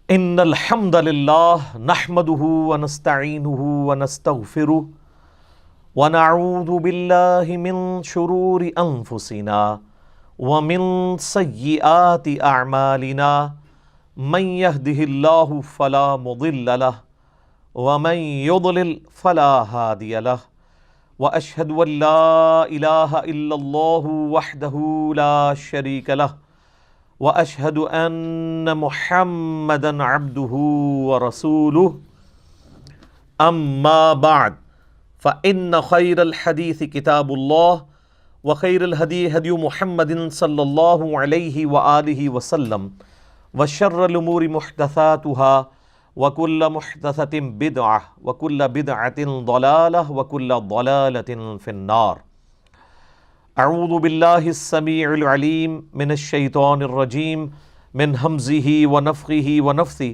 ان الحمد للہ نحمده ونستعینه ونستغفره ونعوذ باللہ من شرور انفسنا ومن سیئات اعمالنا من يهده اللہ فلا مضل له ومن يضلل فلا هادی له واشهد ان لا الہ الا اللہ وحدہ لا شریک له واشهد ان محمدا عبده ورسوله اما بعد فان خير الحديث كتاب الله وخير الهدي هدي محمد صلى الله عليه واله وسلم وشر الامور محدثاتها وكل محدثة بدعة وكل بدعة ضلالة وكل ضلالة في النار. اعوذ باللہ السمیع العلیم من الشیطان الرجیم من ہمزہ ونفخہ ونفثہ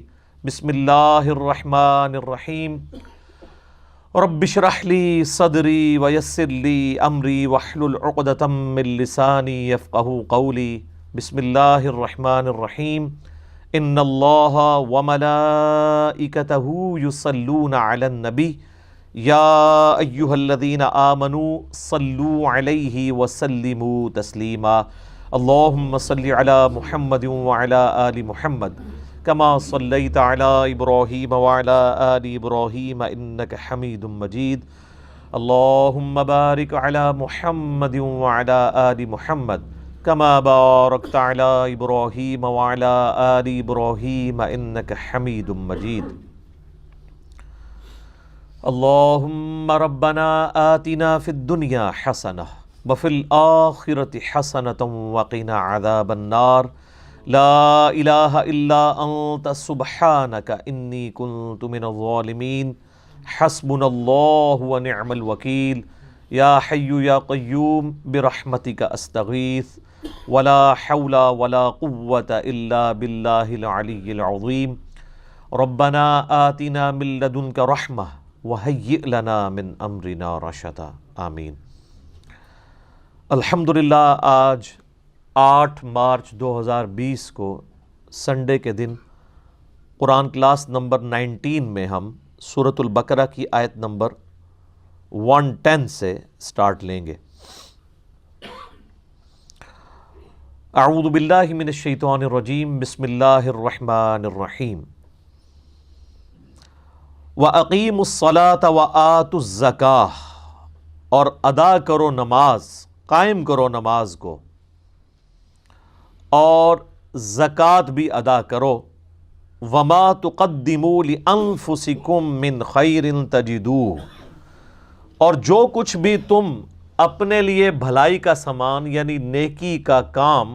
بسم اللہ الرحمن الرحیم رب اشرح لی صدری ویسر لی امری واحلل عقدۃ من لسانی یفقہوا قولی بسم اللہ الرحمن الرحیم ان اللہ وملائکتہ یصلون علی النبی یا ایہا الذین آمنوا صلوا علیہ وسلموا تسلیما اللہم صلی علی محمد وعلی آل محمد کما صلیت علی ابراہیم وعلی آل ابراہیم انک حمید مجید اللہم بارک علی محمد وعلی آل محمد کما بارکت علی ابراہیم وعلی آل ابراہیم انک حمید مجید اللہم ربنا آتنا فی الدنیا حسنہ وفی الآخرۃ حسنۃ وقنا عذاب النار لا الہ الا انت سبحانک انی کنت من الظالمین حسبنا اللہ ونعم الوکیل یا حی یا قیوم برحمتک استغیث ولا حول ولا قوة الا باللہ العلی العظیم ربنا آتنا من لدنک رحمہ وَهَيِّئْ لَنَا مِنْ أَمْرِنَا رَشَدًا آمین. الحمدللہ آج 8 مارچ 2020 کو سنڈے کے دن قرآن کلاس نمبر 19 میں ہم سورۃ البقرہ کی آیت نمبر 110 سے سٹارٹ لیں گے. اعوذ باللہ من الشیطان الرجیم بسم اللہ الرحمن الرحیم وَأَقِيمُوا الصَّلَاةَ وَآتُوا الزَّكَاةَ اور ادا کرو نماز، قائم کرو نماز کو اور زکوٰۃ بھی ادا کرو. وَمَا تُقَدِّمُوا لِأَنفُسِكُم مِّن خَيْرٍ تَجِدُوهُ اور جو کچھ بھی تم اپنے لیے بھلائی کا سامان یعنی نیکی کا کام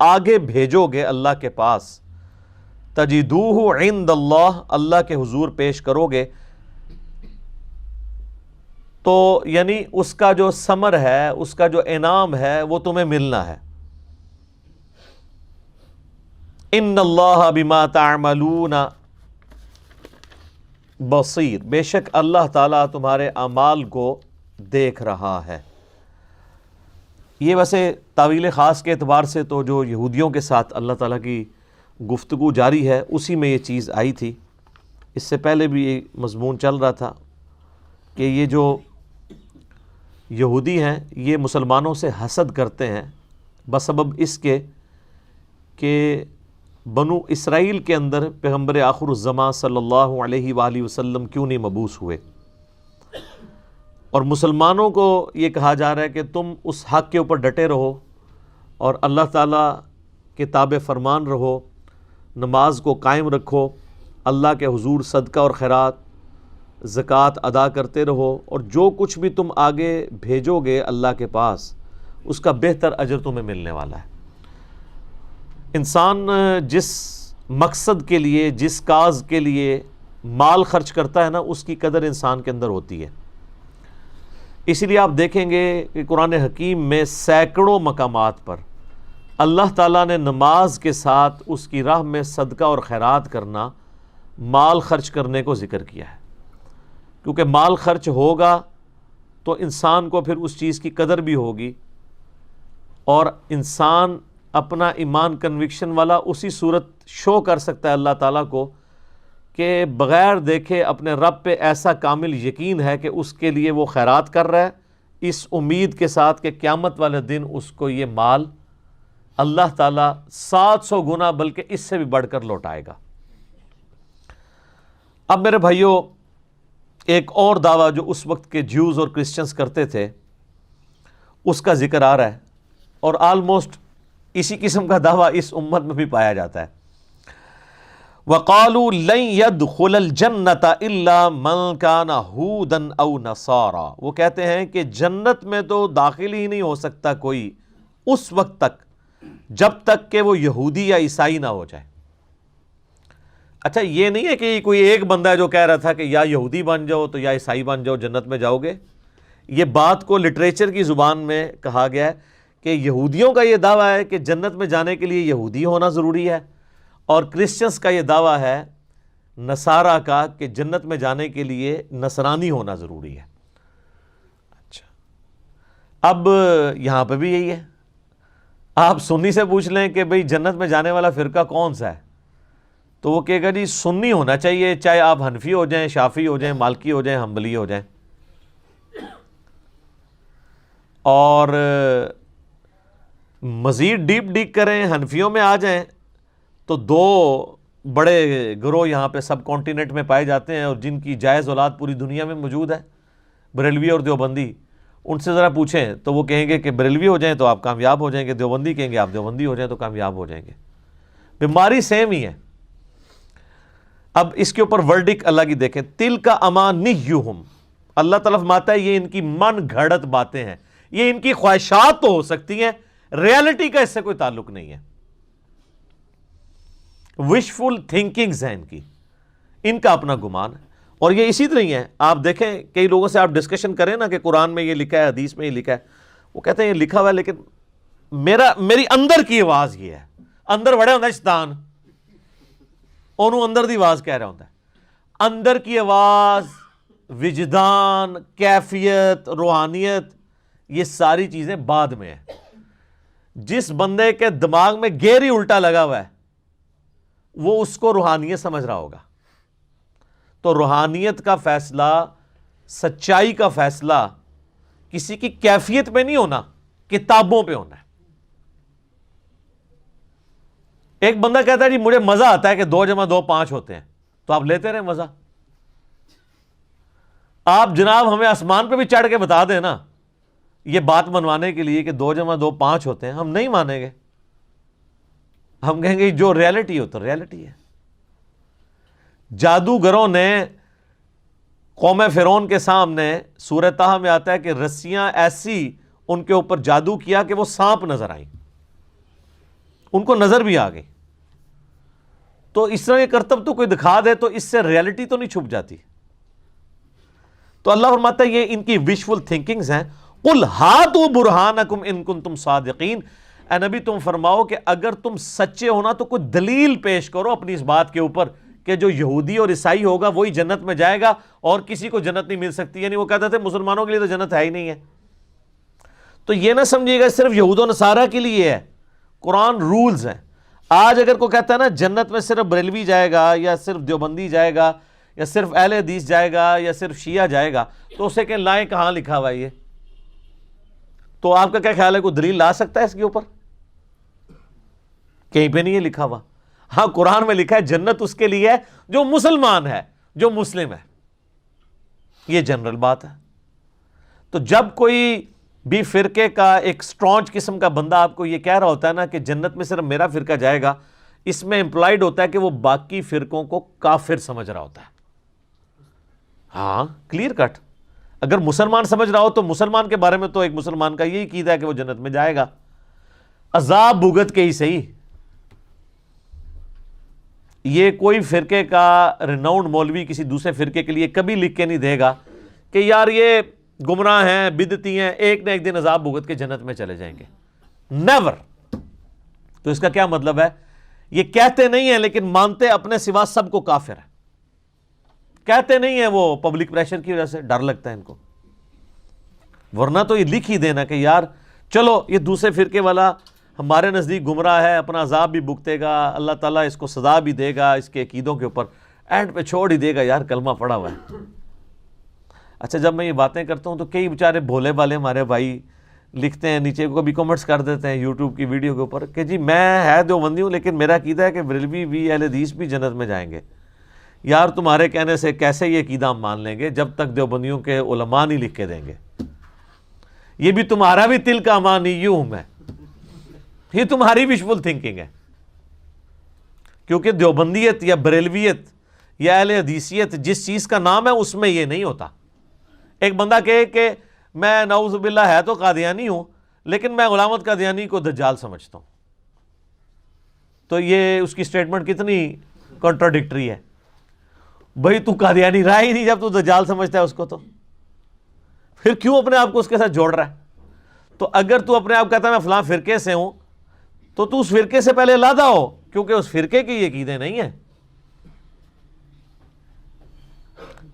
آگے بھیجو گے اللہ کے پاس، تجدوہ عند اللہ اللہ کے حضور پیش کرو گے، تو یعنی اس کا جو ثمر ہے، اس کا جو انعام ہے وہ تمہیں ملنا ہے. ان اللہ بما تعملون بصیر بے شک اللہ تعالیٰ تمہارے اعمال کو دیکھ رہا ہے. یہ ویسے تاویل خاص کے اعتبار سے تو جو یہودیوں کے ساتھ اللہ تعالیٰ کی گفتگو جاری ہے اسی میں یہ چیز آئی تھی. اس سے پہلے بھی یہ مضمون چل رہا تھا کہ یہ جو یہودی ہیں یہ مسلمانوں سے حسد کرتے ہیں بسبب اس کے کہ بنو اسرائیل کے اندر پیغمبر آخر الزماں صلی اللہ علیہ وآلہ وسلم کیوں نہیں مبعوث ہوئے، اور مسلمانوں کو یہ کہا جا رہا ہے کہ تم اس حق کے اوپر ڈٹے رہو اور اللہ تعالیٰ کے تابع فرمان رہو، نماز کو قائم رکھو، اللہ کے حضور صدقہ اور خیرات زکوٰۃ ادا کرتے رہو، اور جو کچھ بھی تم آگے بھیجو گے اللہ کے پاس اس کا بہتر اجر تمہیں ملنے والا ہے. انسان جس مقصد کے لیے، جس کاز کے لیے مال خرچ کرتا ہے نا، اس کی قدر انسان کے اندر ہوتی ہے. اسی لیے آپ دیکھیں گے کہ قرآن حکیم میں سینکڑوں مقامات پر اللہ تعالیٰ نے نماز کے ساتھ اس کی راہ میں صدقہ اور خیرات کرنا، مال خرچ کرنے کو ذکر کیا ہے. کیونکہ مال خرچ ہوگا تو انسان کو پھر اس چیز کی قدر بھی ہوگی، اور انسان اپنا ایمان کنوکشن والا اسی صورت شو کر سکتا ہے اللہ تعالیٰ کو کہ بغیر دیکھے اپنے رب پہ ایسا کامل یقین ہے کہ اس کے لیے وہ خیرات کر رہا ہے، اس امید کے ساتھ کہ قیامت والے دن اس کو یہ مال اللہ تعالیٰ 700 گنا بلکہ اس سے بھی بڑھ کر لوٹائے گا۔ اب میرے بھائیوں، ایک اور دعویٰ جو اس وقت کے جیوز اور کرسچنز کرتے تھے اس کا ذکر آ رہا ہے، اور آلموسٹ اسی قسم کا دعویٰ اس امت میں بھی پایا جاتا ہے۔ وَقَالُوا لَن يَدْخُلَ الْجَنَّةَ إِلَّا مَنْ كَانَ هُودًا أَوْ نَصَارَى، وہ کہتے ہیں کہ جنت میں تو داخل ہی نہیں ہو سکتا کوئی اس وقت تک جب تک کہ وہ یہودی یا عیسائی نہ ہو جائے۔ اچھا، یہ نہیں ہے کہ کوئی ایک بندہ ہے جو کہہ رہا تھا کہ یا یہودی بن جاؤ تو یا عیسائی بن جاؤ جنت میں جاؤ گے۔ یہ بات کو لٹریچر کی زبان میں کہا گیا ہے کہ یہودیوں کا یہ دعویٰ ہے کہ جنت میں جانے کے لیے یہودی ہونا ضروری ہے، اور کرسچنز کا یہ دعویٰ ہے نصارہ کا کہ جنت میں جانے کے لیے نصرانی ہونا ضروری ہے۔ اچھا، اب یہاں پہ بھی یہی ہے۔ آپ سنی سے پوچھ لیں کہ بھئی جنت میں جانے والا فرقہ کون سا ہے، تو وہ کہے گا جی سنی ہونا چاہیے، چاہے آپ حنفی ہو جائیں، شافعی ہو جائیں، مالکی ہو جائیں، حنبلی ہو جائیں۔ اور مزید ڈیپ کریں، حنفیوں میں آ جائیں تو دو بڑے گروہ یہاں پہ سب کانٹیننٹ میں پائے جاتے ہیں اور جن کی جائز اولاد پوری دنیا میں موجود ہے، بریلوی اور دیوبندی۔ ان سے ذرا پوچھیں تو وہ کہیں گے کہ بریلوی ہو جائیں تو آپ کامیاب ہو جائیں گے، دیوبندی کہیں گے آپ دیوبندی ہو جائیں تو کامیاب ہو جائیں گے۔ بیماری سیم ہی ہے۔ اب اس کے اوپر ورڈک اللہ کی دیکھیں، تِلْکَ أَمَانِيُّهُمْ، اللہ تعالیٰ فرماتا ہے یہ ان کی من گھڑت باتیں ہیں، یہ ان کی خواہشات تو ہو سکتی ہیں، ریالٹی کا اس سے کوئی تعلق نہیں ہے۔ وشفل تھنکنگز ہیں ان کی، ان کا اپنا گمان ہے، اور یہ اسی طرح ہی ہے۔ آپ دیکھیں کئی لوگوں سے آپ ڈسکشن کریں نا کہ قرآن میں یہ لکھا ہے، حدیث میں یہ لکھا ہے، وہ کہتے ہیں یہ لکھا ہوا ہے لیکن میری اندر کی آواز یہ ہے، اندر بڑے ہوتا ہے شیطان، انہوں اندر دی آواز کہہ رہا ہوتا ہے۔ اندر کی آواز، وجدان، کیفیت، روحانیت، یہ ساری چیزیں بعد میں ہیں۔ جس بندے کے دماغ میں گیئر ہی الٹا لگا ہوا ہے وہ اس کو روحانیت سمجھ رہا ہوگا۔ تو روحانیت کا فیصلہ، سچائی کا فیصلہ کسی کی کیفیت پہ نہیں ہونا، کتابوں پہ ہونا ہے۔ ایک بندہ کہتا ہے جی مجھے مزہ آتا ہے کہ 2 + 2 5 ہوتے ہیں، تو آپ لیتے رہیں مزہ۔ آپ جناب ہمیں آسمان پہ بھی چڑھ کے بتا دیں نا یہ بات منوانے کے لیے کہ 2 + 2 5 ہوتے ہیں، ہم نہیں مانیں گے۔ ہم کہیں گے جو ریالٹی ہو تو ریالٹی ہے۔ جادوگروں نے قوم فرعون کے سامنے، سورہ طٰہٰ میں آتا ہے کہ رسیاں ایسی ان کے اوپر جادو کیا کہ وہ سانپ نظر آئیں، ان کو نظر بھی آ گئی۔ تو اس طرح یہ کرتب تو کوئی دکھا دے تو اس سے ریالٹی تو نہیں چھپ جاتی۔ تو اللہ فرماتا ہے یہ ان کی وشفل تھنکنگز ہیں۔ قُلْ هَاتُوا بُرْهَانَكُمْ إِن كُنتُمْ صَادِقِينَ، اے نبی تم فرماؤ کہ اگر تم سچے ہونا تو کوئی دلیل پیش کرو اپنی اس بات کے اوپر کہ جو یہودی اور عیسائی ہوگا وہی جنت میں جائے گا اور کسی کو جنت نہیں مل سکتی۔ یعنی وہ کہتے تھے مسلمانوں کے لیے تو جنت ہے ہی نہیں ہے۔ تو یہ نہ سمجھیے گا صرف یہود و نصارہ کے لیے ہے، قرآن رولز ہیں۔ آج اگر کوئی کہتا ہے نا جنت میں صرف بریلوی جائے گا یا صرف دیوبندی جائے گا یا صرف اہل حدیث جائے گا یا صرف شیعہ جائے گا، تو اسے کہ لائیں کہاں لکھا ہوا ہے یہ؟ تو آپ کا کیا خیال ہے کوئی دلیل لا سکتا ہے اس کے اوپر؟ کہیں پہ نہیں ہے لکھا ہوا۔ ہاں قرآن میں لکھا ہے جنت اس کے لیے ہے جو مسلمان ہے، جو مسلم ہے، یہ جنرل بات ہے۔ تو جب کوئی بھی فرقے کا ایک سٹرانچ قسم کا بندہ آپ کو یہ کہہ رہا ہوتا ہے نا کہ جنت میں صرف میرا فرقہ جائے گا، اس میں امپلائڈ ہوتا ہے کہ وہ باقی فرقوں کو کافر سمجھ رہا ہوتا ہے۔ ہاں کلیئر کٹ۔ اگر مسلمان سمجھ رہا ہو تو مسلمان کے بارے میں تو ایک مسلمان کا یہی عقیدہ ہے کہ وہ جنت میں جائے گا، عذاب بھگت کے ہی صحیح۔ یہ کوئی فرقے کا ریناؤنڈ مولوی کسی دوسرے فرقے کے لیے کبھی لکھ کے نہیں دے گا کہ یار یہ گمراہ ہیں، بدعتی ہیں، ایک نہ ایک دن عذاب بھگت کے جنت میں چلے جائیں گے۔ نیور۔ تو اس کا کیا مطلب ہے؟ یہ کہتے نہیں ہیں لیکن مانتے اپنے سوا سب کو کافر ہے۔ کہتے نہیں ہیں وہ پبلک پریشر کی وجہ سے، ڈر لگتا ہے ان کو، ورنہ تو یہ لکھ ہی دینا کہ یار چلو یہ دوسرے فرقے والا ہمارے نزدیک گمراہ ہے، اپنا عذاب بھی بھگتے گا، اللہ تعالیٰ اس کو سزا بھی دے گا اس کے عقیدوں کے اوپر، اینڈ پہ چھوڑ ہی دے گا یار کلمہ پڑا ہوا ہے۔ اچھا جب میں یہ باتیں کرتا ہوں تو کئی بیچارے بھولے والے ہمارے بھائی لکھتے ہیں نیچے، کبھی کمنٹس کر دیتے ہیں یوٹیوب کی ویڈیو کے اوپر کہ جی میں ہے دیوبندی ہوں لیکن میرا عقیدہ ہے کہ بریلوی بھی اہل حدیث بھی جنت میں جائیں گے۔ یار تمہارے کہنے سے کیسے یہ عقیدہ ہم مان لیں گے جب تک دیوبندیوں کے علماء نہیں لکھ کے دیں گے؟ یہ بھی تمہارا بھی تل کا امانیہم ہے، یہ تمہاری وشفل تھنکنگ ہے، کیونکہ دیوبندیت یا بریلویت یا اہل حدیثیت جس چیز کا نام ہے اس میں یہ نہیں ہوتا۔ ایک بندہ کہے کہ میں نعوذ باللہ ہے تو قادیانی ہوں لیکن میں غلام احمد قادیانی کو دجال سمجھتا ہوں، تو یہ اس کی سٹیٹمنٹ کتنی کنٹراڈکٹری ہے۔ بھئی تو قادیانی رہا ہی نہیں جب تو دجال سمجھتا ہے اس کو، تو پھر کیوں اپنے آپ کو اس کے ساتھ جوڑ رہا ہے؟ تو اگر تو اپنے آپ کہتا ہے میں فلاں فرقے سے ہوں تو اس فرقے سے پہلے علیحدہ ہو، کیونکہ اس فرقے کی یہ عقیدے نہیں ہیں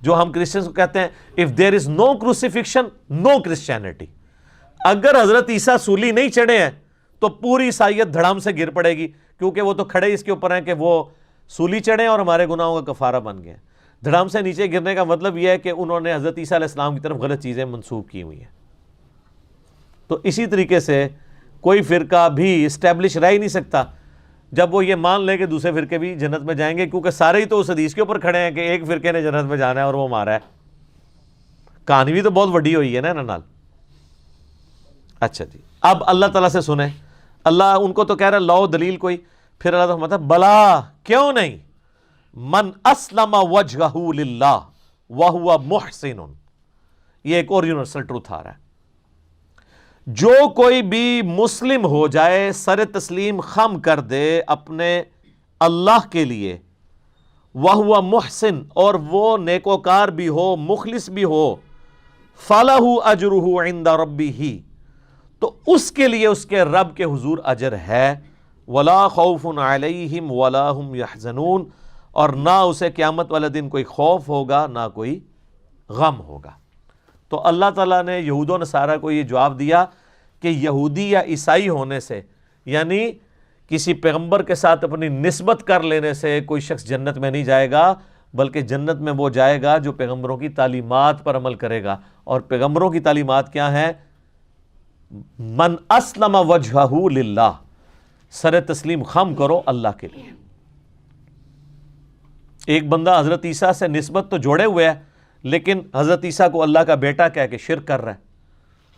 جو ہم کرسچنز کو کہتے ہیں if there is no crucifixion no Christianity۔ اگر حضرت عیسیٰ سولی نہیں چڑھے ہیں تو پوری عیسائیت دھڑام سے گر پڑے گی، کیونکہ وہ تو کھڑے اس کے اوپر ہیں کہ وہ سولی چڑھے اور ہمارے گناہوں کا کفارہ بن گئے۔ دھڑام سے نیچے گرنے کا مطلب یہ ہے کہ انہوں نے حضرت عیسیٰ علیہ السلام کی طرف غلط چیزیں منسوب کی ہوئی ہیں۔ تو اسی طریقے سے کوئی فرقہ بھی اسٹیبلش رہ ہی نہیں سکتا جب وہ یہ مان لے کہ دوسرے فرقے بھی جنت میں جائیں گے، کیونکہ سارے ہی تو اس حدیث کے اوپر کھڑے ہیں کہ ایک فرقے نے جنت میں جانا ہے اور وہ ہمارا ہے۔ کہانی بھی تو بہت بڑی ہوئی ہے نا نال۔ اچھا جی، اب اللہ تعالیٰ سے سنیں، اللہ ان کو تو کہہ رہا ہے لاؤ دلیل کوئی، پھر اللہ تعالیٰ فرماتا ہے بلا کیوں نہیں، من اسلم وجہہ للہ وہو محسن، یہ ایک اور یونیورسل ٹروتھ آ رہا ہے، جو کوئی بھی مسلم ہو جائے، سر تسلیم خم کر دے اپنے اللہ کے لیے، وَهُوَ محسن، اور وہ نیکوکار بھی ہو، مخلص بھی ہو، فَلَهُ أَجْرُهُ عِنْدَ رَبِّهِ، تو اس کے لیے اس کے رب کے حضور اجر ہے، وَلَا خَوْفٌ عَلَيْهِمْ وَلَا هُمْ يَحْزَنُونَ، اور نہ اسے قیامت والے دن کوئی خوف ہوگا نہ کوئی غم ہوگا۔ تو اللہ تعالیٰ نے یہود و نصارہ کو یہ جواب دیا کہ یہودی یا عیسائی ہونے سے، یعنی کسی پیغمبر کے ساتھ اپنی نسبت کر لینے سے کوئی شخص جنت میں نہیں جائے گا، بلکہ جنت میں وہ جائے گا جو پیغمبروں کی تعلیمات پر عمل کرے گا۔ اور پیغمبروں کی تعلیمات کیا ہیں؟ من اسلم وجہہ للہ، سر تسلیم خم کرو اللہ کے لیے۔ ایک بندہ حضرت عیسیٰ سے نسبت تو جوڑے ہوئے ہے لیکن حضرت عیسیٰ کو اللہ کا بیٹا کہہ کے شرک کر رہا ہے،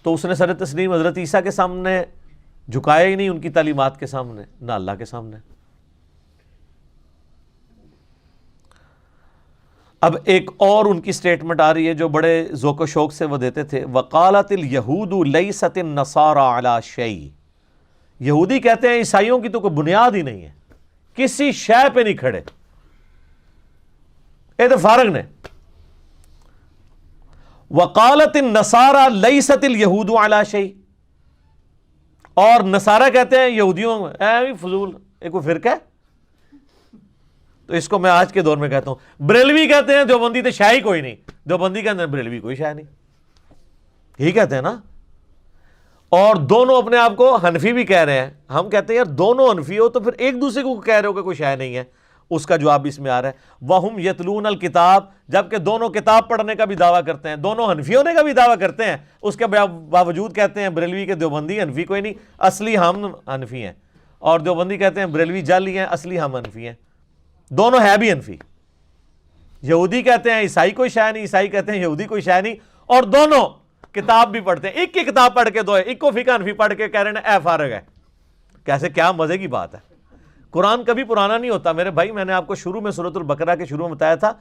تو اس نے سر تسلیم حضرت عیسیٰ کے سامنے جھکایا ہی نہیں، ان کی تعلیمات کے سامنے، نہ اللہ کے سامنے۔ اب ایک اور ان کی سٹیٹمنٹ آ رہی ہے جو بڑے ذوق و شوق سے وہ دیتے تھے، وَقَالَتِ الْيَهُودُ لَيْسَتِ النَّصَارَى عَلَى شَيْءٍ، یہودی کہتے ہیں عیسائیوں کی تو کوئی بنیاد ہی نہیں ہے، کسی شے پہ نہیں کھڑے، اے تو فارغ نے۔ وَقَالَتِ النَّصَارَى لَيْسَتِ الْيَهُودُ عَلَى شَيْءٍ، اور نصارہ کہتے ہیں یہودیوں اے فضول ایک کوئی فرقہ ہے، تو اس کو میں آج کے دور میں کہتا ہوں۔ بریلوی کہتے ہیں دیوبندی تو شاہی کوئی نہیں، دیوبندی کہتے ہیں بریلوی کوئی شاہ نہیں، یہی کہتے ہیں نا۔ اور دونوں اپنے آپ کو حنفی بھی کہہ رہے ہیں، ہم کہتے ہیں یار دونوں حنفی ہو تو پھر ایک دوسرے کو کہہ رہے ہو کہ کوئی شاہ نہیں ہے۔ اس کا جواب اس میں آ رہا ہے وَهُمْ يَتْلُونَ الْكِتَابَ، جبکہ دونوں کتاب پڑھنے کا بھی دعویٰ کرتے ہیں، دونوں حنفی ہونے کا بھی دعویٰ کرتے ہیں، اس کے باوجود کہتے ہیں بریلوی کے دیوبندی حنفی کوئی نہیں، اصلی ہم حنفی ہیں، اور دیوبندی کہتے ہیں بریلوی جعلی ہیں، اصلی ہم حنفی ہیں، دونوں ہے بھی حنفی۔ یہودی کہتے ہیں عیسائی کوئی شاہ نہیں، عیسائی کہتے ہیں یہودی کوئی شاہ نہیں، اور دونوں کتاب بھی پڑھتے ہیں، ایک کی کتاب پڑھ کے دو ہے، ایک کو فقہ حنفی پڑھ کے کہہ رہے ہیں اے فارغ ہے۔ کیسے، کیا مزے کی بات ہے۔ قرآن کبھی پرانا نہیں ہوتا میرے بھائی، میں نے آپ کو شروع میں سورۃ البقرہ کے شروع میں بتایا تھا،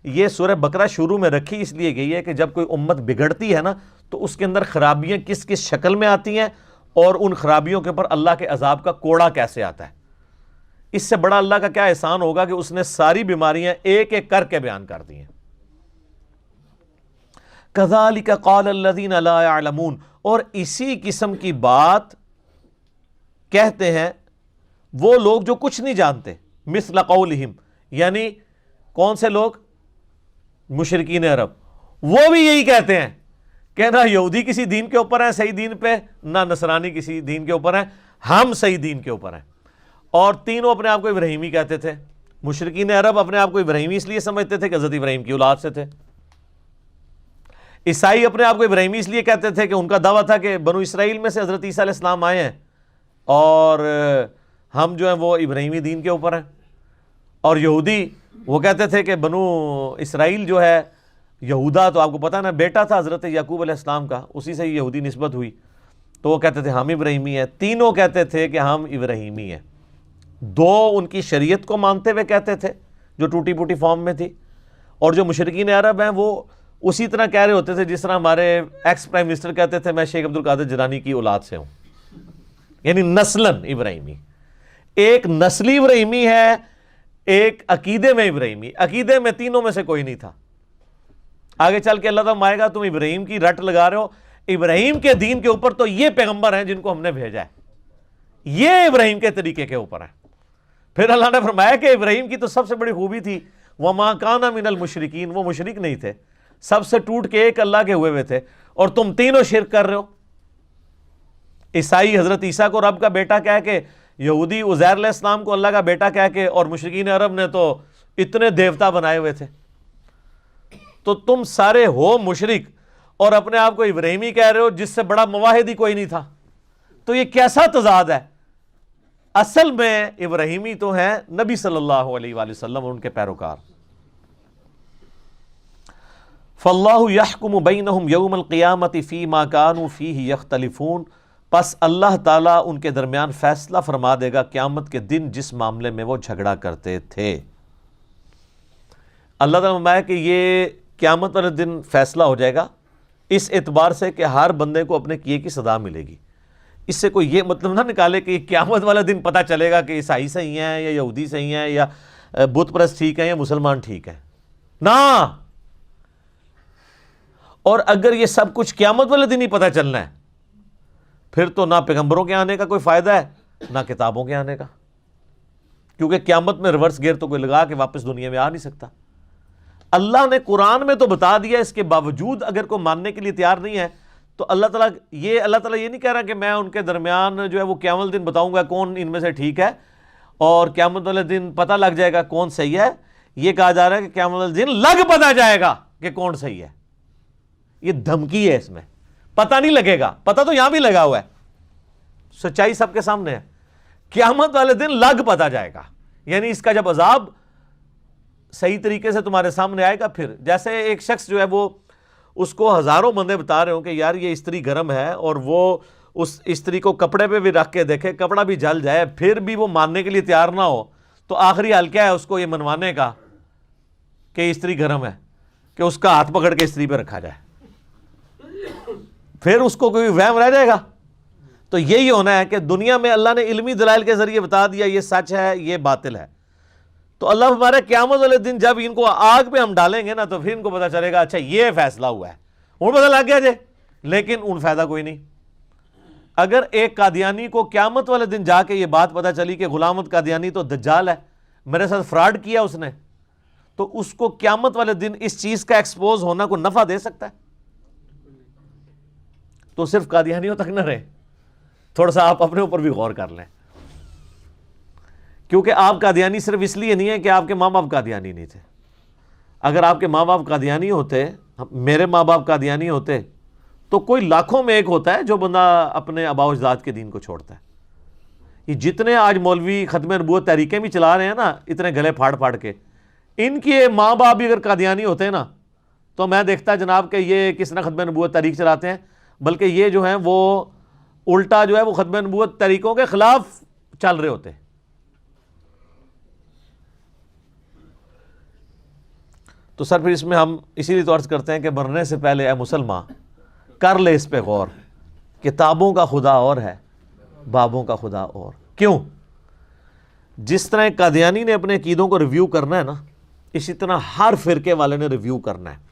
یہ سورہ بقرہ شروع میں رکھی اس لیے گئی ہے کہ جب کوئی امت بگڑتی ہے نا تو اس کے اندر خرابیاں کس کس شکل میں آتی ہیں، اور ان خرابیوں کے اوپر اللہ کے عذاب کا کوڑا کیسے آتا ہے۔ اس سے بڑا اللہ کا کیا احسان ہوگا کہ اس نے ساری بیماریاں ایک ایک کر کے بیان کر دی ہیں۔ كَذَلِكَ قَالَ الَّذِينَ لَا يَعْلَمُونَ، اور اسی قسم کی بات کہتے ہیں وہ لوگ جو کچھ نہیں جانتے، مثل قولہم، یعنی کون سے لوگ؟ مشرکین عرب، وہ بھی یہی کہتے ہیں کہ نہ یہودی کسی دین کے اوپر ہیں صحیح دین پہ، نہ نصرانی کسی دین کے اوپر ہیں، ہم صحیح دین کے اوپر ہیں. اور تینوں اپنے آپ کو ابراہیمی کہتے تھے. مشرکین عرب اپنے آپ کو ابراہیمی اس لیے سمجھتے تھے کہ حضرت ابراہیم کی اولاد سے تھے. عیسائی اپنے آپ کو ابراہیمی اس لیے کہتے تھے کہ ان کا دعویٰ تھا کہ بنو اسرائیل میں سے حضرت عیسیٰ علیہ السلام آئے ہیں اور ہم جو ہیں وہ ابراہیمی دین کے اوپر ہیں. اور یہودی وہ کہتے تھے کہ بنو اسرائیل جو ہے، یہودا تو آپ کو پتہ نا بیٹا تھا حضرت یعقوب علیہ السلام کا، اسی سے یہودی نسبت ہوئی، تو وہ کہتے تھے ہم ابراہیمی ہیں. تینوں کہتے تھے کہ ہم ابراہیمی ہیں. دو ان کی شریعت کو مانتے ہوئے کہتے تھے جو ٹوٹی پوٹی فارم میں تھی، اور جو مشرکین عرب ہیں وہ اسی طرح کہہ رہے ہوتے تھے جس طرح ہمارے ایکس پرائم منسٹر کہتے تھے میں شیخ عبد القادر جیلانی کی اولاد سے ہوں، یعنی نسلاً ابراہیمی. ایک نسلی ابراہیمی ہے، ایک عقیدے میں ابراہیمی. عقیدے میں تینوں میں سے کوئی نہیں تھا. آگے چل کے اللہ تعالیٰ آئے گا تم ابراہیم کی رٹ لگا رہے ہو، ابراہیم کے دین کے اوپر تو یہ پیغمبر ہیں جن کو ہم نے بھیجا ہے، یہ ابراہیم کے طریقے کے اوپر ہیں. پھر اللہ نے فرمایا کہ ابراہیم کی تو سب سے بڑی خوبی تھی وَمَا كَانَ مِنَ الْمُشْرِكِينَ، وہ مشرک نہیں تھے، سب سے ٹوٹ کے ایک اللہ کے ہوئے تھے. اور تم تینوں شرک کر رہے ہو. عیسائی حضرت عیسیٰ کو رب کا بیٹا کہہ کے، یہودی عزیر علیہ السلام کو اللہ کا بیٹا کہہ کے، اور مشرکین عرب نے تو اتنے دیوتا بنائے ہوئے تھے. تو تم سارے ہو مشرک اور اپنے آپ کو ابراہیمی کہہ رہے ہو جس سے بڑا مواحد ہی کوئی نہیں تھا. تو یہ کیسا تضاد ہے؟ اصل میں ابراہیمی تو ہیں نبی صلی اللہ علیہ وآلہ وسلم اور ان کے پیروکار. فَاللَّهُ يَحْكُمُ بَيْنَهُمْ يَوْمَ الْقِيَامَةِ فِي مَا كَانُوا فِيهِ يَخْتَلِفُونَ، پس اللہ تعالیٰ ان کے درمیان فیصلہ فرما دے گا قیامت کے دن جس معاملے میں وہ جھگڑا کرتے تھے. اللہ تعالیٰ فرمایا کہ یہ قیامت والے دن فیصلہ ہو جائے گا اس اعتبار سے کہ ہر بندے کو اپنے کیے کی سزا ملے گی. اس سے کوئی یہ مطلب نہ نکالے کہ قیامت والا دن پتہ چلے گا کہ عیسائی صحیح ہیں یا یہودی صحیح ہیں یا بت پرست ٹھیک ہیں یا مسلمان ٹھیک ہیں. نہ، اور اگر یہ سب کچھ قیامت والے دن ہی پتہ چلنا ہے پھر تو نہ پیغمبروں کے آنے کا کوئی فائدہ ہے نہ کتابوں کے آنے کا، کیونکہ قیامت میں ریورس گیئر تو کوئی لگا کے واپس دنیا میں آ نہیں سکتا. اللہ نے قرآن میں تو بتا دیا، اس کے باوجود اگر کوئی ماننے کے لیے تیار نہیں ہے تو اللہ تعالیٰ یہ نہیں کہہ رہا کہ میں ان کے درمیان جو ہے وہ قیامت والے دن بتاؤں گا کون ان میں سے ٹھیک ہے اور قیامت والے دن پتہ لگ جائے گا کون صحیح ہے. یہ کہا جا رہا ہے کہ قیامت والے دن لگ پتہ جائے گا کہ کون صحیح ہے. یہ دھمکی ہے، اس میں پتہ نہیں لگے گا، پتہ تو یہاں بھی لگا ہوا ہے، سچائی سب کے سامنے ہے. قیامت والے دن لگ پتہ جائے گا، یعنی اس کا جب عذاب صحیح طریقے سے تمہارے سامنے آئے گا. پھر جیسے ایک شخص جو ہے وہ اس کو ہزاروں بندے بتا رہے ہوں کہ یار یہ استری گرم ہے، اور وہ اس استری کو کپڑے پہ بھی رکھ کے دیکھے کپڑا بھی جل جائے پھر بھی وہ ماننے کے لیے تیار نہ ہو، تو آخری حل کیا ہے اس کو یہ منوانے کا کہ استری گرم ہے کہ اس کا ہاتھ پکڑ کے استری پہ رکھا جائے. پھر اس کو کوئی وہم رہ جائے گا؟ تو یہی ہونا ہے کہ دنیا میں اللہ نے علمی دلائل کے ذریعے بتا دیا یہ سچ ہے یہ باطل ہے. تو اللہ ہمارے قیامت والے دن جب ان کو آگ پہ ہم ڈالیں گے نا تو پھر ان کو پتہ چلے گا اچھا یہ فیصلہ ہوا ہے، ان پتہ لگ گیا جے، لیکن ان فائدہ کوئی نہیں. اگر ایک قادیانی کو قیامت والے دن جا کے یہ بات پتہ چلی کہ غلام احمد قادیانی تو دجال ہے، میرے ساتھ فراڈ کیا اس نے، تو اس کو قیامت والے دن اس چیز کا ایکسپوز ہونا کو نفع دے سکتا ہے؟ تو صرف قادیانیوں تک نہ رہے، تھوڑا سا آپ اپنے اوپر بھی غور کر لیں، کیونکہ آپ قادیانی صرف اس لیے نہیں ہے کہ آپ کے ماں باپ قادیانی نہیں تھے. اگر آپ کے ماں باپ قادیانی ہوتے، میرے ماں باپ قادیانی ہوتے، تو کوئی لاکھوں میں ایک ہوتا ہے جو بندہ اپنے آباء و اجداد کے دین کو چھوڑتا ہے. یہ جتنے آج مولوی ختم نبوت تحریکیں بھی چلا رہے ہیں نا اتنے گلے پھاڑ پھاڑ کے، ان کے ماں باپ بھی اگر قادیانی ہوتے ہیں نا تو میں دیکھتا جناب کہ یہ کس طرح ختم نبوت تحریک چلاتے ہیں، بلکہ یہ جو ہیں وہ الٹا جو ہے وہ ختم نبوت تحریکوں کے خلاف چل رہے ہوتے ہیں. تو سر پھر اس میں ہم اسی لیے تو عرض کرتے ہیں کہ مرنے سے پہلے اے مسلمان کر لے اس پہ غور، کتابوں کا خدا اور ہے بابوں کا خدا اور. کیوں؟ جس طرح قادیانی نے اپنے عقیدوں کو ریویو کرنا ہے نا، اسی طرح ہر فرقے والے نے ریویو کرنا ہے.